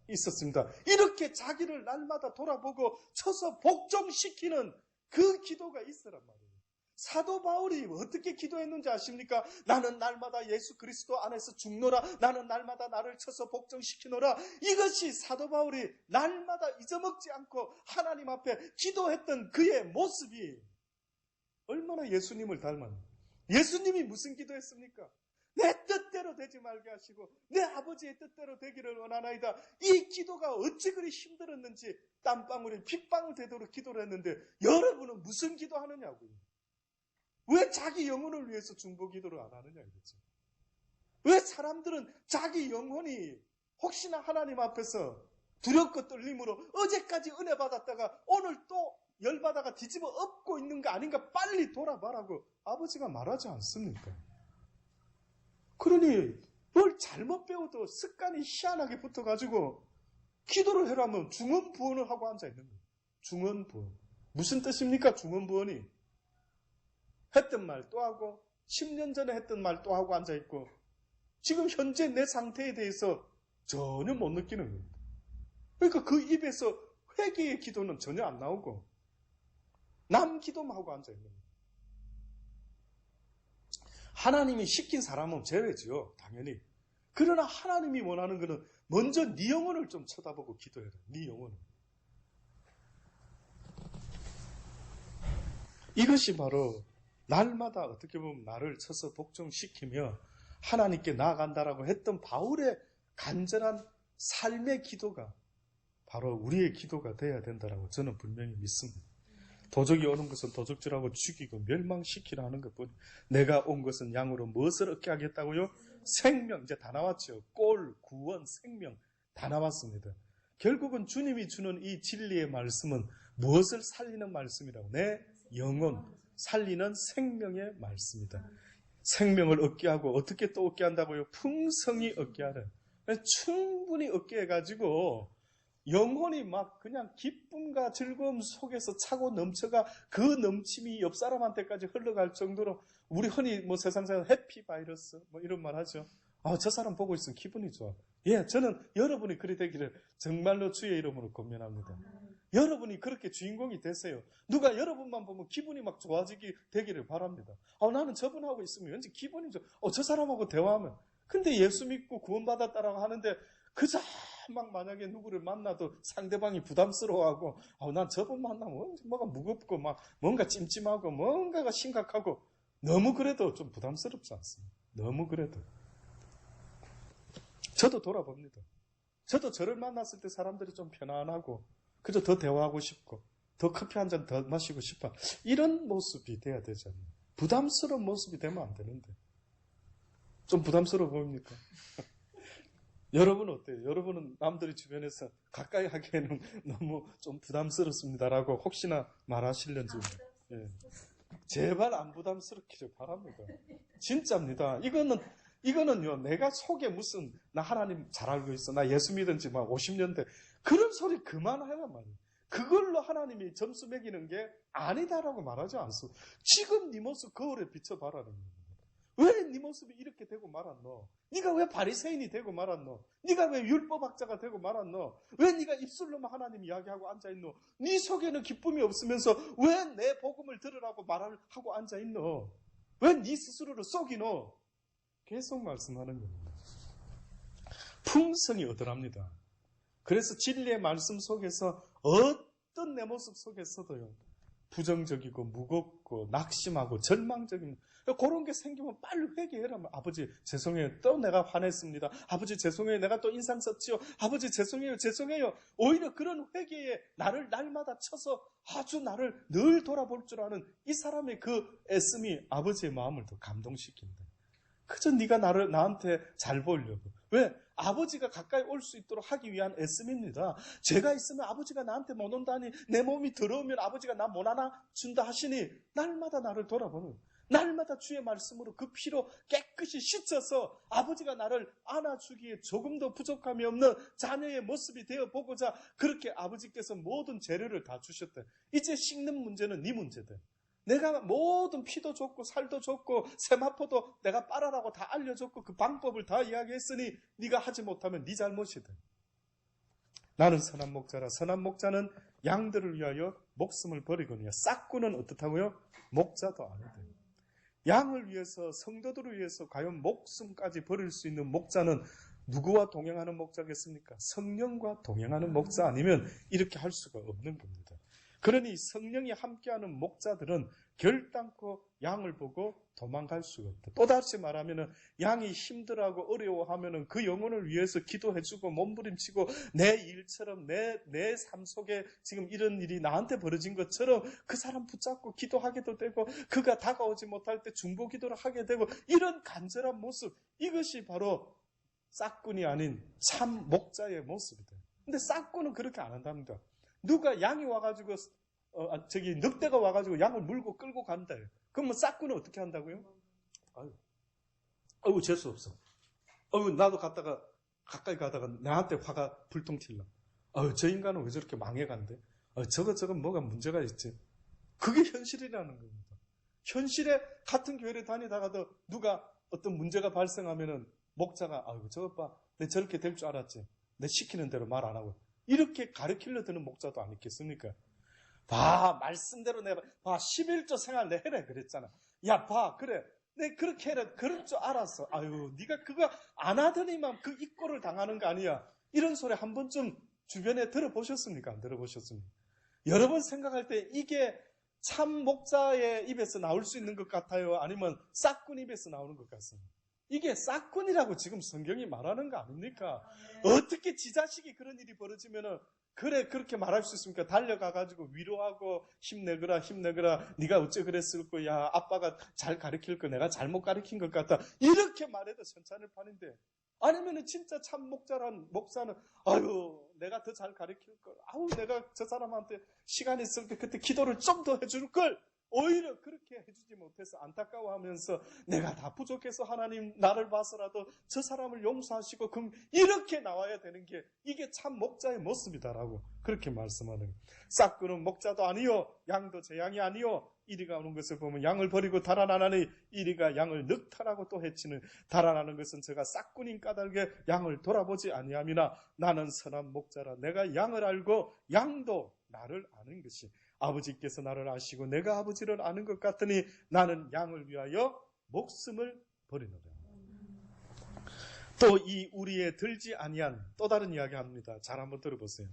있었습니다. 이렇게 자기를 날마다 돌아보고 쳐서 복종시키는 그 기도가 있으란 말이에요. 사도 바울이 어떻게 기도했는지 아십니까? 나는 날마다 예수 그리스도 안에서 죽노라. 나는 날마다 나를 쳐서 복종시키노라. 이것이 사도 바울이 날마다 잊어먹지 않고 하나님 앞에 기도했던 그의 모습이 얼마나 예수님을 닮았나. 예수님이 무슨 기도했습니까? 내 뜻대로 되지 말게 하시고 내 아버지의 뜻대로 되기를 원하나이다. 이 기도가 어찌 그리 힘들었는지 땀방울이 핏방울 되도록 기도를 했는데 여러분은 무슨 기도하느냐고요. 왜 자기 영혼을 위해서 중보 기도를 안 하느냐 이거죠. 왜 사람들은 자기 영혼이 혹시나 하나님 앞에서 두렵고 떨림으로 어제까지 은혜 받았다가 오늘 또 열받아가 뒤집어 엎고 있는 거 아닌가 빨리 돌아봐라고 아버지가 말하지 않습니까? 그러니 뭘 잘못 배워도 습관이 희한하게 붙어가지고 기도를 해라면 중언부언을 하고 앉아있는 거예요. 중언부언. 무슨 뜻입니까? 중언부언이. 했던 말 또 하고 10년 전에 했던 말 또 하고 앉아있고 지금 현재 내 상태에 대해서 전혀 못 느끼는 거예요. 그러니까 그 입에서 회개의 기도는 전혀 안 나오고 남 기도만 하고 앉아있는 거예요. 하나님이 시킨 사람은 제외죠. 당연히. 그러나 하나님이 원하는 것은 먼저 네 영혼을 좀 쳐다보고 기도해라. 네 영혼을. 이것이 바로 날마다 어떻게 보면 나를 쳐서 복종시키며 하나님께 나아간다라고 했던 바울의 간절한 삶의 기도가 바로 우리의 기도가 되어야 된다라고 저는 분명히 믿습니다. 도적이 오는 것은 도적질하고 죽이고 멸망시키라 하는 것뿐. 내가 온 것은 양으로 무엇을 얻게 하겠다고요? 생명. 이제 다 나왔죠. 꼴, 구원, 생명 다 나왔습니다. 결국은 주님이 주는 이 진리의 말씀은 무엇을 살리는 말씀이라고? 내 영혼 살리는 생명의 말씀이다. 생명을 얻게 하고 어떻게 또 얻게 한다고요? 풍성히 얻게 하라. 충분히 얻게 해가지고 영혼이 막 그냥 기쁨과 즐거움 속에서 차고 넘쳐가 그 넘침이 옆 사람한테까지 흘러갈 정도로 우리 흔히 세상에서 해피 바이러스 이런 말 하죠. 저 사람 보고 있으면 기분이 좋아. 예, 저는 여러분이 그리 되기를 정말로 주의 이름으로 권면합니다. 여러분이 그렇게 주인공이 되세요. 누가 여러분만 보면 기분이 막 좋아지기 되기를 바랍니다. 나는 저분하고 있으면 왠지 기분이 좋아. 저 사람하고 대화하면. 근데 예수 믿고 구원받았다라고 하는데 그저 막 만약에 누구를 만나도 상대방이 부담스러워하고 난 저분 만나면 뭐가 무겁고 막 뭔가 찜찜하고 뭔가가 심각하고 너무 그래도 좀 부담스럽지 않습니까? 너무 그래도. 저도 돌아봅니다. 저도 저를 만났을 때 사람들이 좀 편안하고 그저 더 대화하고 싶고 더 커피 한 잔 더 마시고 싶어. 이런 모습이 돼야 되잖아요. 부담스러운 모습이 되면 안 되는데. 좀 부담스러워 보입니까? 여러분 어때요? 여러분은 남들이 주변에서 가까이 하기에는 너무 좀 부담스럽습니다라고 혹시나 말하실는지. 예. 제발 안 부담스럽기를 바랍니다. 진짜입니다. 이거는요, 내가 속에 무슨, 나 하나님 잘 알고 있어. 나 예수 믿은 지 막 50년 돼. 그런 소리 그만하란 말이에요. 그걸로 하나님이 점수 매기는 게 아니다라고 말하지 않소. 지금 네 모습 거울에 비춰봐라는 겁니다. 왜 네 모습이 이렇게 되고 말았노? 네가 왜 바리새인이 되고 말았노? 네가 왜 율법학자가 되고 말았노? 왜 네가 입술로만 하나님 이야기하고 앉아있노? 네 속에는 기쁨이 없으면서 왜 내 복음을 들으라고 말을 하고 앉아있노? 왜 네 스스로를 속이노? 계속 말씀하는 겁니다. 풍성이 얻어랍니다. 그래서 진리의 말씀 속에서 어떤 내 모습 속에서도요, 부정적이고 무겁고 낙심하고 절망적인 그런 게 생기면 빨리 회개해라. 아버지 죄송해요. 또 내가 화냈습니다. 아버지 죄송해요. 내가 또 인상 썼지요. 아버지 죄송해요. 오히려 그런 회개에 나를 날마다 쳐서 아주 나를 늘 돌아볼 줄 아는 이 사람의 그 애씀이 아버지의 마음을 더 감동시킨다. 그저 네가 나한테 잘 보이려고. 왜? 아버지가 가까이 올 수 있도록 하기 위한 애씀입니다. 제가 있으면 아버지가 나한테 못 온다니, 내 몸이 더러우면 아버지가 나 못 안아준다 하시니 날마다 나를 돌아보는, 날마다 주의 말씀으로 그 피로 깨끗이 씻어서 아버지가 나를 안아주기에 조금도 부족함이 없는 자녀의 모습이 되어보고자 그렇게 아버지께서 모든 재료를 다 주셨대. 이제 씻는 문제는 네 문제다. 내가 모든 피도 줬고 살도 줬고 세마포도 내가 빨아라고 다 알려줬고 그 방법을 다 이야기했으니 네가 하지 못하면 네 잘못이다. 나는 선한 목자라. 선한 목자는 양들을 위하여 목숨을 버리거든요. 싹구는 어떻다고요? 목자도 아니다. 양을 위해서, 성도들을 위해서 과연 목숨까지 버릴 수 있는 목자는 누구와 동행하는 목자겠습니까? 성령과 동행하는 목자 아니면 이렇게 할 수가 없는 겁니다. 그러니 성령이 함께하는 목자들은 결단코 양을 보고 도망갈 수가 없다. 또다시 말하면 양이 힘들어하고 어려워하면 그 영혼을 위해서 기도해주고 몸부림치고 내 일처럼 내 삶 속에 지금 이런 일이 나한테 벌어진 것처럼 그 사람 붙잡고 기도하게도 되고 그가 다가오지 못할 때 중보기도를 하게 되고 이런 간절한 모습, 이것이 바로 싹꾼이 아닌 참 목자의 모습이다. 근데 싹꾼은 그렇게 안 한답니다. 누가 양이 와가지고 늑대가 와가지고 양을 물고 끌고 간다. 그러면 싹꾼은 어떻게 한다고요? 아유 재수 없어. 나도 가까이 가다가 나한테 화가 불통 튈라. 저 인간은 왜 저렇게 망해간대? 저거 뭐가 문제가 있지? 그게 현실이라는 겁니다. 현실에 같은 교회를 다니다가도 누가 어떤 문제가 발생하면은 목자가 저것 봐, 내 저렇게 될 줄 알았지. 내 시키는 대로 말 안 하고. 이렇게 가르치려 드는 목자도 아니겠습니까? 말씀대로 내가 11조 생활 내 해라 그랬잖아. 그래. 내 그렇게 해라. 그럴 줄 알았어. 네가 그거 안 하더니만 그 이꼴을 당하는 거 아니야. 이런 소리 한 번쯤 주변에 들어보셨습니까? 안 들어보셨습니까? 여러분 생각할 때 이게 참 목자의 입에서 나올 수 있는 것 같아요? 아니면 싹꾼 입에서 나오는 것 같습니까? 이게 싹꾼이라고 지금 성경이 말하는 거 아닙니까? 어떻게 지 자식이 그런 일이 벌어지면은 그렇게 말할 수 있습니까? 달려가가지고 위로하고 힘내거라 네가 어째 그랬을 거야. 아빠가 잘 가르칠 거 내가 잘못 가르친 것 같다. 이렇게 말해도 천찬을 파는데 아니면은 진짜 참 목사는 내가 더 잘 가르칠 걸. 내가 저 사람한테 시간 있을 때 그때 기도를 좀 더 해줄 걸. 오히려 그렇게 해주지 못해서 안타까워하면서 내가 다 부족해서 하나님 나를 봐서라도 저 사람을 용서하시고 이렇게 나와야 되는 게 이게 참 목자의 모습이다라고 그렇게 말씀하는 거예요. 싹꾼은 목자도 아니요 양도 제 양이 아니요 이리가 오는 것을 보면 양을 버리고 달아나니 이리가 양을 늑탈하고 또 해치는. 달아나는 것은 제가 싹꾼인 까닭에 양을 돌아보지 아니함이나 나는 선한 목자라. 내가 양을 알고 양도 나를 아는 것이 아버지께서 나를 아시고 내가 아버지를 아는 것 같으니 나는 양을 위하여 목숨을 버리노라. 또 이 우리에 들지 아니한 또 다른 이야기 합니다. 잘 한번 들어보세요.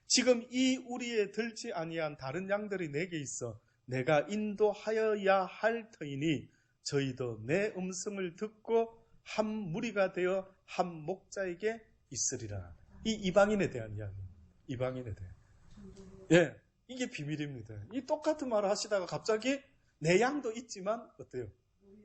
지금 이 우리에 들지 아니한 다른 양들이 내게 있어 내가 인도하여야 할 터이니 저희도 내 음성을 듣고 한 무리가 되어 한 목자에게 있으리라. 이 이방인에 대한 이야기. 이방인에 대한. 예, 이게 비밀입니다. 이 똑같은 말을 하시다가 갑자기 내 양도 있지만 어때요?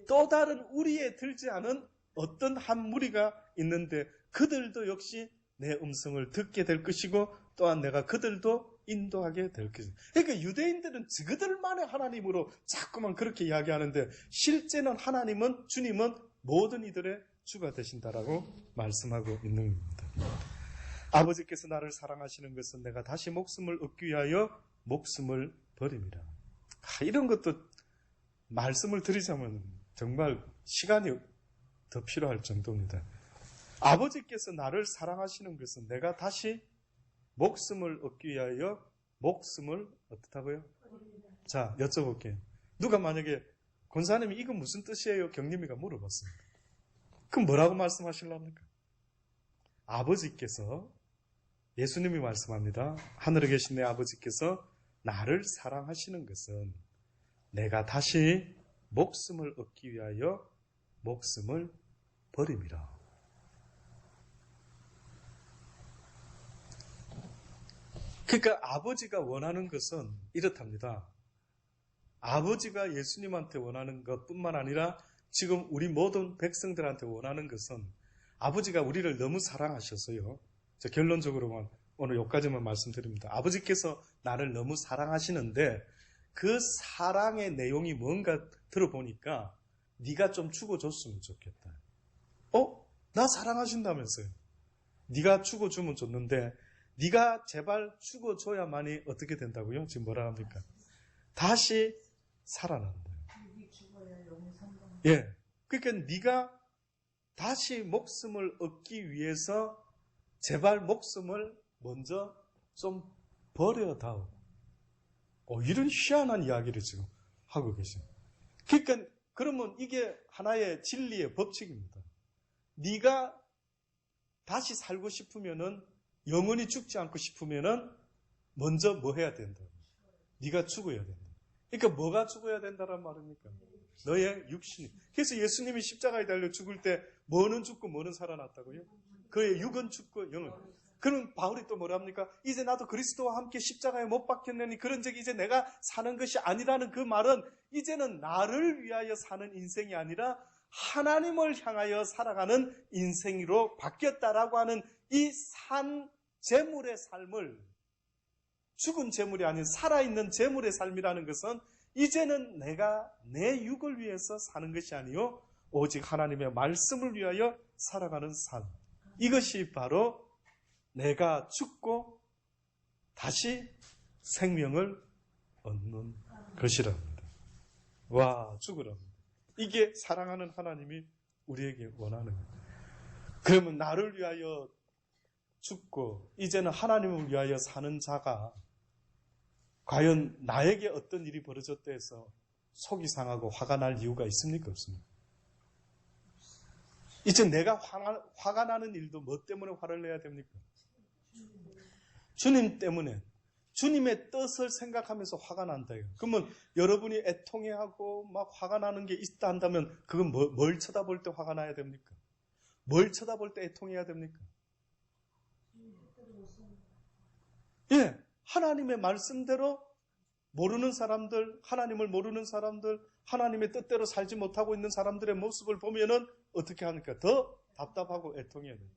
또 다른 우리에 들지 않은 어떤 한 무리가 있는데 그들도 역시 내 음성을 듣게 될 것이고 또한 내가 그들도 인도하게 될 것이다. 그러니까 유대인들은 그들만의 하나님으로 자꾸만 그렇게 이야기하는데 실제는 하나님은, 주님은 모든 이들의 주가 되신다라고 말씀하고 있는 겁니다. 아버지께서 나를 사랑하시는 것은 내가 다시 목숨을 얻기 위하여 목숨을 버립니다. 이런 것도 말씀을 드리자면 정말 시간이 더 필요할 정도입니다. 아버지께서 나를 사랑하시는 것은 내가 다시 목숨을 얻기 위하여 목숨을 어떻다고요? 자, 여쭤볼게요. 누가 만약에 권사님이 이거 무슨 뜻이에요? 경림이가 물어봤습니다. 그럼 뭐라고 말씀하실랍니까? 아버지께서, 예수님이 말씀합니다. 하늘에 계신 내 아버지께서 나를 사랑하시는 것은 내가 다시 목숨을 얻기 위하여 목숨을 버림이라. 그러니까 아버지가 원하는 것은 이렇답니다. 아버지가 예수님한테 원하는 것뿐만 아니라 지금 우리 모든 백성들한테 원하는 것은 아버지가 우리를 너무 사랑하셔서요. 결론적으로만 오늘 여기까지만 말씀드립니다. 아버지께서 나를 너무 사랑하시는데 그 사랑의 내용이 뭔가 들어보니까 네가 좀 죽어줬으면 좋겠다. 나 사랑하신다면서요. 네가 죽어주면 좋는데 네가 제발 죽어줘야만이 어떻게 된다고요? 지금 뭐라 합니까? 다시 살아난다. 예, 그러니까 네가 다시 목숨을 얻기 위해서 제발 목숨을 먼저 좀 버려다오. 이런 희한한 이야기를 지금 하고 계십니다. 그러니까 그러면 이게 하나의 진리의 법칙입니다. 네가 다시 살고 싶으면은 영원히 죽지 않고 싶으면은 먼저 뭐 해야 된다? 네가 죽어야 된다. 그러니까 뭐가 죽어야 된다란 말입니까? 너의 육신이. 그래서 예수님이 십자가에 달려 죽을 때 뭐는 죽고 뭐는 살아났다고요? 그의 육은 죽고 영은. 그럼 바울이 또 뭐랍니까? 이제 나도 그리스도와 함께 십자가에 못 박혔느니 그런즉 이제 내가 사는 것이 아니라는 그 말은 이제는 나를 위하여 사는 인생이 아니라 하나님을 향하여 살아가는 인생으로 바뀌었다라고 하는 이 산 재물의 삶을, 죽은 재물이 아닌 살아있는 재물의 삶이라는 것은 이제는 내가 내 육을 위해서 사는 것이 아니요 오직 하나님의 말씀을 위하여 살아가는 삶. 이것이 바로 내가 죽고 다시 생명을 얻는 것이랍니다. 와, 죽으랍니다. 이게 사랑하는 하나님이 우리에게 원하는 거예요. 그러면 나를 위하여 죽고 이제는 하나님을 위하여 사는 자가 과연 나에게 어떤 일이 벌어졌다 해서 속이 상하고 화가 날 이유가 있습니까? 없습니까? 이제 내가 화가 나는 일도 뭐 때문에 화를 내야 됩니까? 주님 때문에, 주님의 뜻을 생각하면서 화가 난다. 그러면 여러분이 애통해하고 막 화가 나는 게 있다 한다면 그건 뭘 쳐다볼 때 화가 나야 됩니까? 뭘 쳐다볼 때 애통해야 됩니까? 예, 하나님의 말씀대로 모르는 사람들, 하나님을 모르는 사람들, 하나님의 뜻대로 살지 못하고 있는 사람들의 모습을 보면은 어떻게 하니까 더 답답하고 애통해야 돼요.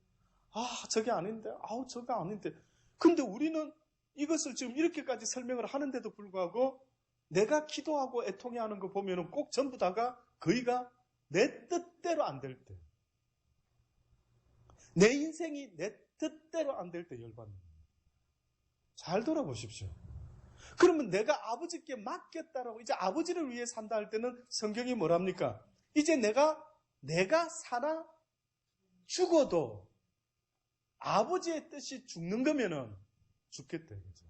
저게 아닌데, 저게 아닌데. 근데 우리는 이것을 지금 이렇게까지 설명을 하는데도 불구하고 내가 기도하고 애통해하는 거 보면은 꼭 전부 다가 거의가 내 뜻대로 안 될 때, 내 인생이 내 뜻대로 안 될 때 열받는 거예요. 잘 돌아보십시오. 그러면 내가 아버지께 맡겼다라고 이제 아버지를 위해 산다 할 때는 성경이 뭐랍니까? 이제 내가 살아 죽어도 아버지의 뜻이 죽는 거면은 죽겠다 이거죠.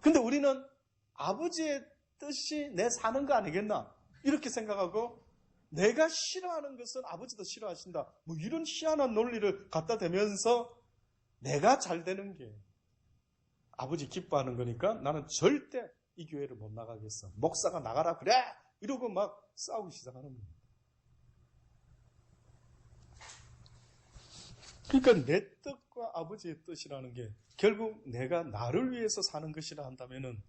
근데 우리는 아버지의 뜻이 내 사는 거 아니겠나? 이렇게 생각하고 내가 싫어하는 것은 아버지도 싫어하신다. 뭐 이런 희한한 논리를 갖다 대면서 내가 잘 되는 게 아버지 기뻐하는 거니까 나는 절대 이 교회를 못 나가겠어. 목사가 나가라 그래! 이러고 막 싸우기 시작하는 겁니다. 그러니까 내 뜻과 아버지의 뜻이라는 게 결국 내가 나를 위해서 사는 것이라 한다면은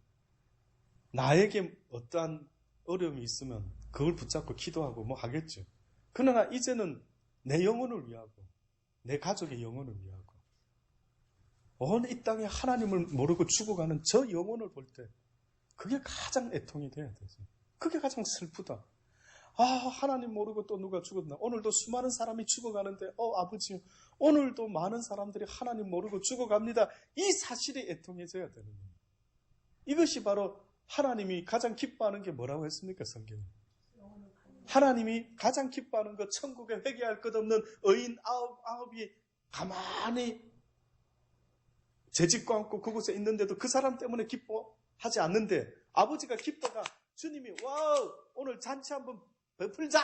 나에게 어떠한 어려움이 있으면 그걸 붙잡고 기도하고 뭐 하겠죠. 그러나 이제는 내 영혼을 위하고 내 가족의 영혼을 위하고 온 이 땅에 하나님을 모르고 죽어가는 저 영혼을 볼 때 그게 가장 애통이 돼야 되죠. 그게 가장 슬프다. 아, 하나님 모르고 또 누가 죽었나. 오늘도 수많은 사람이 죽어가는데 아버지 오늘도 많은 사람들이 하나님 모르고 죽어갑니다. 이 사실이 애통해져야 되는 거예요. 이것이 바로 하나님이 가장 기뻐하는 게 뭐라고 했습니까? 성경에. 하나님이 가장 기뻐하는 것, 천국에 회개할 것 없는 의인 아홉이 가만히 재짓고 앉고 그곳에 있는데도 그 사람 때문에 기뻐하지 않는데 아버지가 기뻐가 주님이 와우 오늘 잔치 한번 베풀자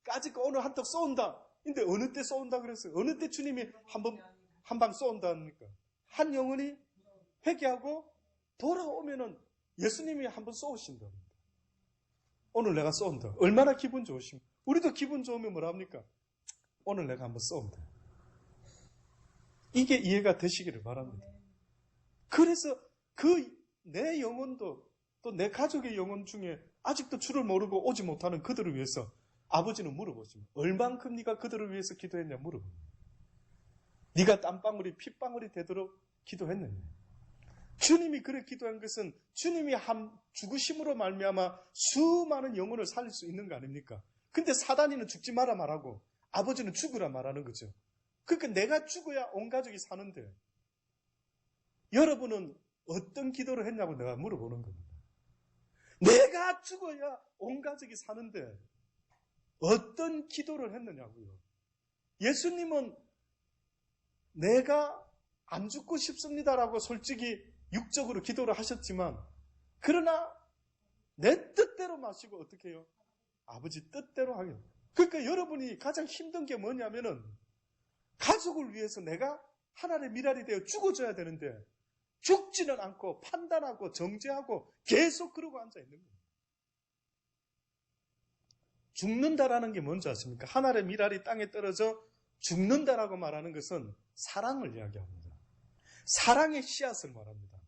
까짓거 오늘 한턱 쏜다. 근데 어느 때 쏜다 그랬어요? 어느 때 주님이 한 방 쏜다니까? 한 영혼이 회개하고 돌아오면은 예수님이 한번 쏘신다. 오늘 내가 쏜다. 얼마나 기분 좋으십니까? 우리도 기분 좋으면 뭐라 합니까? 오늘 내가 한번 쏜다. 이게 이해가 되시기를 바랍니다. 그래서 내 영혼도 또 내 가족의 영혼 중에 아직도 주를 모르고 오지 못하는 그들을 위해서 아버지는 물어보십니다. 얼만큼 네가 그들을 위해서 기도했냐 물어봅니다. 네가 땀방울이 핏방울이 되도록 기도했느냐. 주님이 그렇게 기도한 것은 주님이 죽으심으로 말미암아 수많은 영혼을 살릴 수 있는 거 아닙니까? 근데 사단이는 죽지 마라 말하고 아버지는 죽으라 말하는 거죠. 그러니까 내가 죽어야 온 가족이 사는데 여러분은 어떤 기도를 했냐고 내가 물어보는 겁니다. 내가 죽어야 온 가족이 사는데 어떤 기도를 했느냐고요. 예수님은 내가 안 죽고 싶습니다라고 솔직히 육적으로 기도를 하셨지만 그러나 내 뜻대로 마시고 어떻게 해요? 아버지 뜻대로 하겠다. 그러니까 여러분이 가장 힘든 게 뭐냐면은 가족을 위해서 내가 하나님의 미랄이 되어 죽어줘야 되는데 죽지는 않고 판단하고 정죄하고 계속 그러고 앉아있는 거예요. 죽는다라는 게 뭔지 아십니까? 하나님의 미랄이 땅에 떨어져 죽는다라고 말하는 것은 사랑을 이야기합니다. 사랑의 씨앗을 말합니다.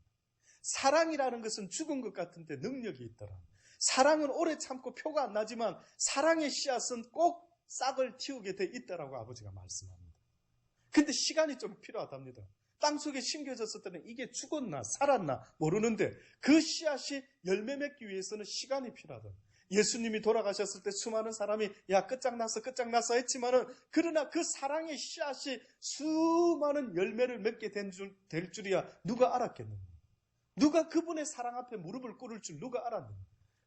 사랑이라는 것은 죽은 것 같은데 능력이 있더라. 사랑은 오래 참고 표가 안 나지만 사랑의 씨앗은 꼭 싹을 틔우게 돼 있다라고 아버지가 말씀합니다. 근데 시간이 좀 필요하답니다. 땅속에 심겨졌을 때는 이게 죽었나 살았나 모르는데 그 씨앗이 열매 맺기 위해서는 시간이 필요하다. 예수님이 돌아가셨을 때 수많은 사람이 야 끝장났어 했지만은 그러나 그 사랑의 씨앗이 수많은 열매를 맺게 될 줄이야 누가 알았겠느냐. 누가 그분의 사랑 앞에 무릎을 꿇을 줄 누가 알았느냐.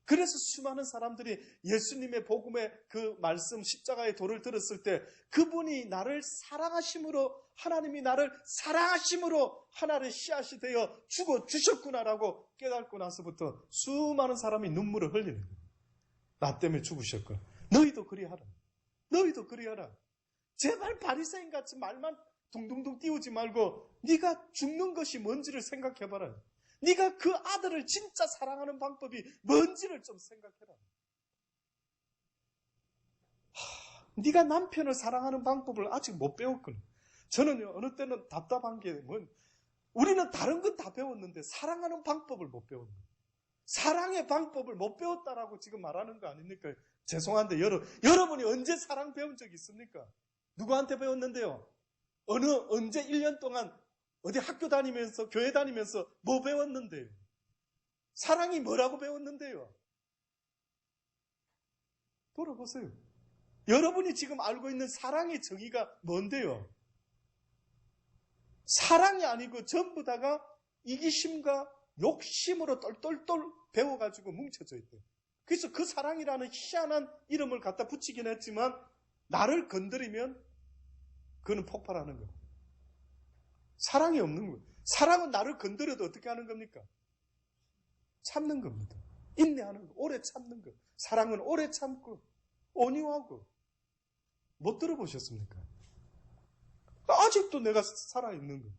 그래서 수많은 사람들이 예수님의 복음의 그 말씀 십자가의 도를 들었을 때 그분이 나를 사랑하심으로 하나님이 나를 사랑하심으로 하나님의 씨앗이 되어 죽어주셨구나라고 깨닫고 나서부터 수많은 사람이 눈물을 흘리는 거예요. 나 때문에 죽으셨고 너희도 그리하라. 너희도 그리하라. 제발 바리새인같이 말만 둥둥둥 띄우지 말고 네가 죽는 것이 뭔지를 생각해봐라. 네가 그 아들을 진짜 사랑하는 방법이 뭔지를 좀 생각해라. 네가 남편을 사랑하는 방법을 아직 못 배웠구나. 저는 어느 때는 답답한 게 우리는 다른 건 다 배웠는데 사랑하는 방법을 못 배웠는 거예요. 사랑의 방법을 못 배웠다라고 지금 말하는 거 아닙니까? 죄송한데 여러분이 언제 사랑 배운 적 있습니까? 누구한테 배웠는데요? 언제 1년 동안 어디 학교 다니면서 교회 다니면서 뭐 배웠는데요? 사랑이 뭐라고 배웠는데요? 돌아보세요. 여러분이 지금 알고 있는 사랑의 정의가 뭔데요? 사랑이 아니고 전부 다가 이기심과 욕심으로 똘똘똘 배워가지고 뭉쳐져 있대요. 그래서 그 사랑이라는 희한한 이름을 갖다 붙이긴 했지만 나를 건드리면 그는 폭발하는 거예요. 사랑이 없는 거예요. 사랑은 나를 건드려도 어떻게 하는 겁니까? 참는 겁니다. 인내하는 거, 오래 참는 거. 사랑은 오래 참고 온유하고. 못 들어보셨습니까? 아직도 내가 살아있는 거예요.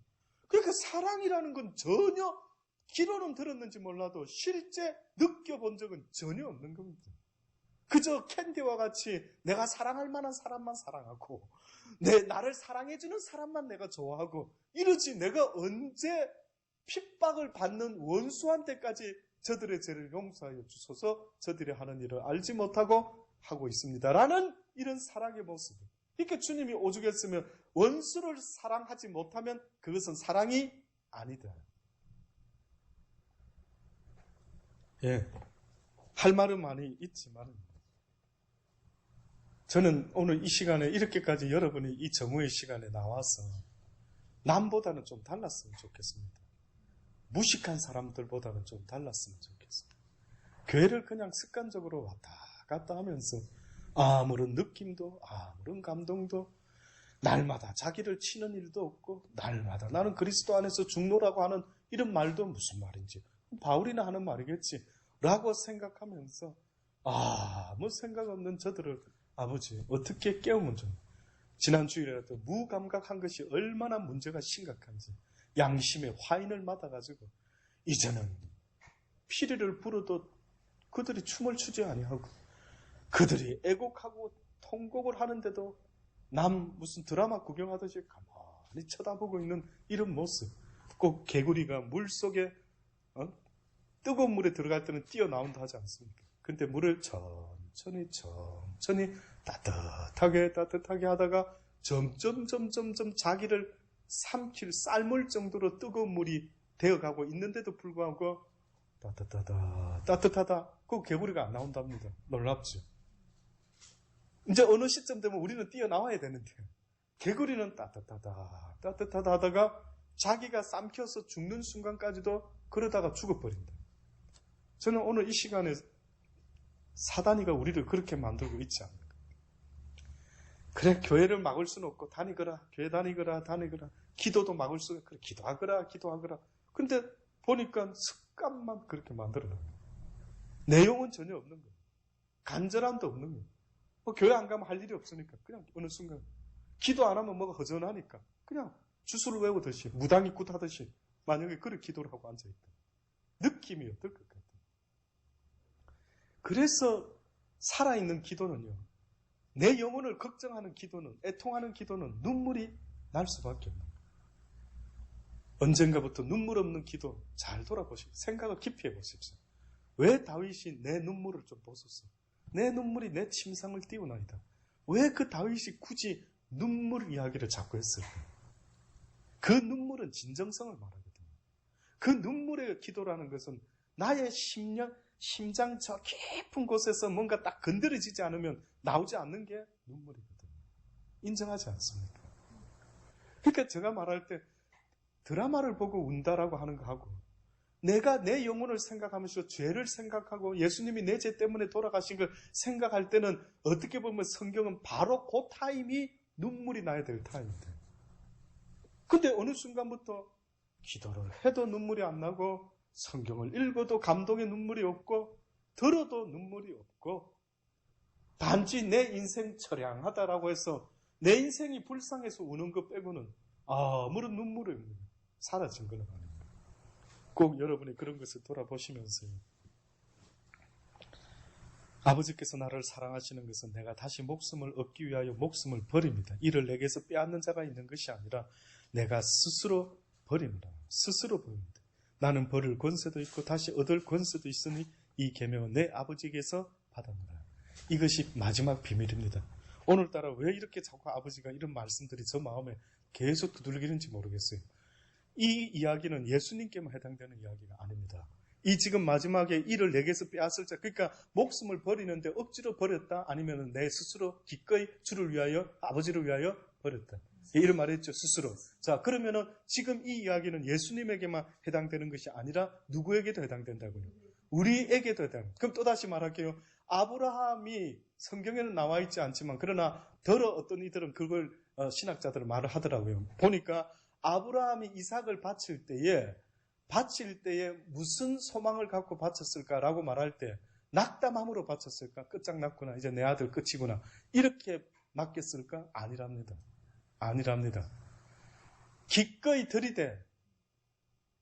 그러니까 사랑이라는 건 전혀 귀로는 들었는지 몰라도 실제 느껴본 적은 전혀 없는 겁니다. 그저 캔디와 같이 내가 사랑할 만한 사람만 사랑하고 나를 사랑해주는 사람만 내가 좋아하고 이러지 내가 언제 핍박을 받는 원수한테까지 저들의 죄를 용서하여 주소서 저들이 하는 일을 알지 못하고 하고 있습니다. 라는 이런 사랑의 모습. 이렇게 주님이 오죽했으면 원수를 사랑하지 못하면 그것은 사랑이 아니다. 예, 할 말은 많이 있지만 저는 오늘 이 시간에 이렇게까지 여러분이 이 정오의 시간에 나와서 남보다는 좀 달랐으면 좋겠습니다. 무식한 사람들보다는 좀 달랐으면 좋겠습니다. 교회를 그냥 습관적으로 왔다 갔다 하면서 아무런 느낌도 아무런 감동도 날마다 자기를 치는 일도 없고 날마다 나는 그리스도 안에서 죽노라고 하는 이런 말도 무슨 말인지 바울이나 하는 말이겠지 라고 생각하면서 아무 생각 없는 저들을 아버지 어떻게 깨우면 좀 지난 주일에도 무감각한 것이 얼마나 문제가 심각한지 양심의 화인을 맞아가지고 이제는 피리를 불어도 그들이 춤을 추지 아니하고 그들이 애곡하고 통곡을 하는데도 남 무슨 드라마 구경하듯이 가만히 쳐다보고 있는 이런 모습. 꼭 개구리가 물속에 뜨거운 물에 들어갈 때는 뛰어나온다 하지 않습니까? 근데 물을 천천히 따뜻하게 하다가 점점 자기를 삶을 정도로 뜨거운 물이 되어가고 있는데도 불구하고 따뜻하다. 그 개구리가 안 나온답니다. 놀랍죠? 이제 어느 시점 되면 우리는 뛰어나와야 되는데 개구리는 따뜻하다 하다가 자기가 삼켜서 죽는 순간까지도 그러다가 죽어버린다. 저는 오늘 이 시간에 사단이가 우리를 그렇게 만들고 있지 않을까. 그래 교회를 막을 수는 없고 다니거라 교회 다니거라 기도도 막을 수 없고 그래 기도하거라 근데 보니까 습관만 그렇게 만들어놔요. 내용은 전혀 없는 거예요. 간절함도 없는 거예요. 교회 안 가면 할 일이 없으니까 그냥 어느 순간 기도 안 하면 뭐가 허전하니까 그냥 주술을 외우듯이 무당이 굿하듯이 만약에 그렇게 기도를 하고 앉아있다. 느낌이 어떨 것 같아요. 그래서 살아있는 기도는요. 내 영혼을 걱정하는 기도는 애통하는 기도는 눈물이 날 수밖에 없는 거예요. 언젠가부터 눈물 없는 기도 잘 돌아보시고 생각을 깊이 해보십시오. 왜 다윗이 내 눈물을 좀 보소서. 내 눈물이 내 침상을 띄우나이다. 왜 그 다윗이 굳이 눈물 이야기를 자꾸 했을까? 그 눈물은 진정성을 말하거든요. 그 눈물의 기도라는 것은 나의 심장 저 깊은 곳에서 뭔가 딱 건드려지지 않으면 나오지 않는 게 눈물이거든요. 인정하지 않습니까? 그러니까 제가 말할 때 드라마를 보고 운다라고 하는 거하고 내가 내 영혼을 생각하면서 죄를 생각하고 예수님이 내 죄 때문에 돌아가신 걸 생각할 때는 어떻게 보면 성경은 바로 그 타임이 눈물이 나야 될 타임인데 근데 어느 순간부터 기도를 해도 눈물이 안 나고 성경을 읽어도 감동의 눈물이 없고 들어도 눈물이 없고 단지 내 인생 처량하다라고 해서 내 인생이 불쌍해서 우는 것 빼고는 아무런 눈물이 없는 거예요. 사라진 건 아닙니다. 꼭 여러분이 그런 것을 돌아보시면서요. 아버지께서 나를 사랑하시는 것은 내가 다시 목숨을 얻기 위하여 목숨을 버립니다. 이를 내게서 빼앗는 자가 있는 것이 아니라 내가 스스로 버립니다. 스스로 버립니다. 나는 버릴 권세도 있고 다시 얻을 권세도 있으니 이 계명은 내 아버지께서 받았노라. 이것이 마지막 비밀입니다. 오늘따라 왜 이렇게 자꾸 아버지가 이런 말씀들이 저 마음에 계속 두들기는지 모르겠어요. 이 이야기는 예수님께만 해당되는 이야기가 아닙니다. 이 지금 마지막에 이를 내게서 빼앗을 자, 그러니까 목숨을 버리는데 억지로 버렸다 아니면 내 스스로 기꺼이 주를 위하여 아버지를 위하여 버렸다. 이런 말했죠. 스스로. 자, 그러면은 지금 이 이야기는 예수님에게만 해당되는 것이 아니라 누구에게도 해당된다고요. 우리에게도 해당. 그럼 또다시 말할게요. 아브라함이 성경에는 나와 있지 않지만 그러나 어떤 이들은 그걸 신학자들은 말을 하더라고요. 보니까 아브라함이 이삭을 바칠 때에 무슨 소망을 갖고 바쳤을까라고 말할 때 낙담함으로 바쳤을까? 끝장났구나. 이제 내 아들 끝이구나. 이렇게 맡겼을까? 아니랍니다. 기꺼이 들이대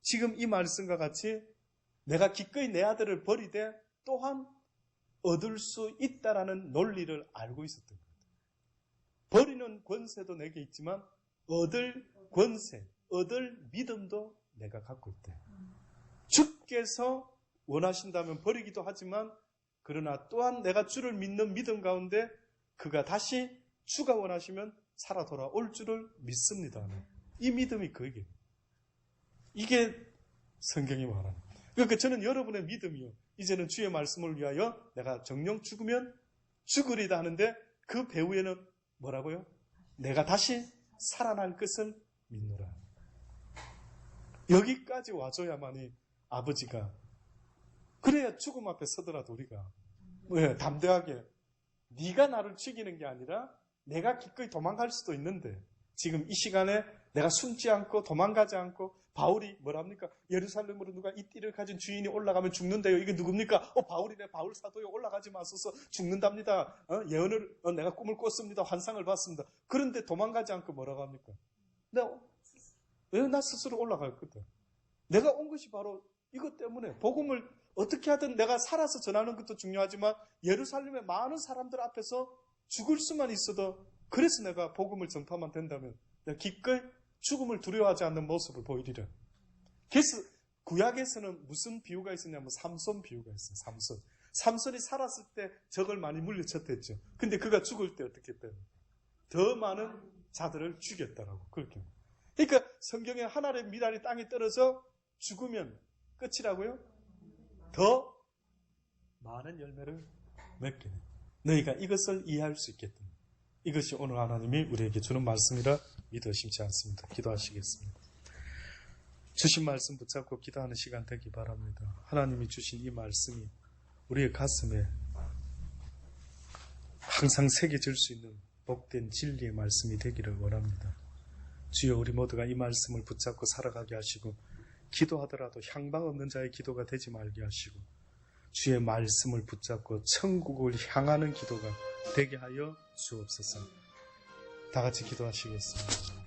지금 이 말씀과 같이 내가 기꺼이 내 아들을 버리되 또한 얻을 수 있다라는 논리를 알고 있었던 거예요. 버리는 권세도 내게 있지만 얻을 권세, 얻을 믿음도 내가 갖고 있대. 주께서 원하신다면 버리기도 하지만 그러나 또한 내가 주를 믿는 믿음 가운데 그가 다시 주가 원하시면 살아 돌아올 줄을 믿습니다. 이 믿음이 그게. 이게 성경이 말하는. 그러니까 저는 여러분의 믿음이요. 이제는 주의 말씀을 위하여 내가 정령 죽으면 죽으리다 하는데 그 배후에는 뭐라고요? 내가 다시 살아날 것을 믿노라. 여기까지 와줘야만이 아버지가 그래야 죽음 앞에 서더라도 우리가 담대하게 네가 나를 죽이는 게 아니라 내가 기꺼이 도망갈 수도 있는데 지금 이 시간에 내가 숨지 않고 도망가지 않고 바울이 뭐랍니까? 예루살렘으로 누가 이 띠를 가진 주인이 올라가면 죽는데요. 이게 누굽니까? 바울이래. 바울 사도요. 올라가지 마소서 죽는답니다. 예언을 내가 꿈을 꿨습니다. 환상을 봤습니다. 그런데 도망가지 않고 뭐라고 합니까? 나 스스로 올라갈 거다. 내가 온 것이 바로 이것 때문에 복음을 어떻게 하든 내가 살아서 전하는 것도 중요하지만 예루살렘의 많은 사람들 앞에서 죽을 수만 있어도 그래서 내가 복음을 전파만 된다면 내가 기꺼이 죽음을 두려워하지 않는 모습을 보이리라. 그래서 구약에서는 무슨 비유가 있었냐면 삼손 비유가 있어요. 삼손이 살았을 때 적을 많이 물리쳤댔죠. 근데 그가 죽을 때 어떻게 했대요? 더 많은 자들을 죽였다라고 그렇게. 그러니까 성경에 하늘의 미랄이 땅에 떨어져 죽으면 끝이라고요? 더 많은 열매를 맺게 돼. 너희가 이것을 이해할 수 있겠다. 이것이 오늘 하나님이 우리에게 주는 말씀이라 믿어 심지 않습니다. 기도하시겠습니다. 주신 말씀 붙잡고 기도하는 시간 되기 바랍니다. 하나님이 주신 이 말씀이 우리의 가슴에 항상 새겨질 수 있는 복된 진리의 말씀이 되기를 원합니다. 주여 우리 모두가 이 말씀을 붙잡고 살아가게 하시고 기도하더라도 향방 없는 자의 기도가 되지 말게 하시고 주의 말씀을 붙잡고 천국을 향하는 기도가 되게 하여 주옵소서. 다 같이 기도하시겠습니다.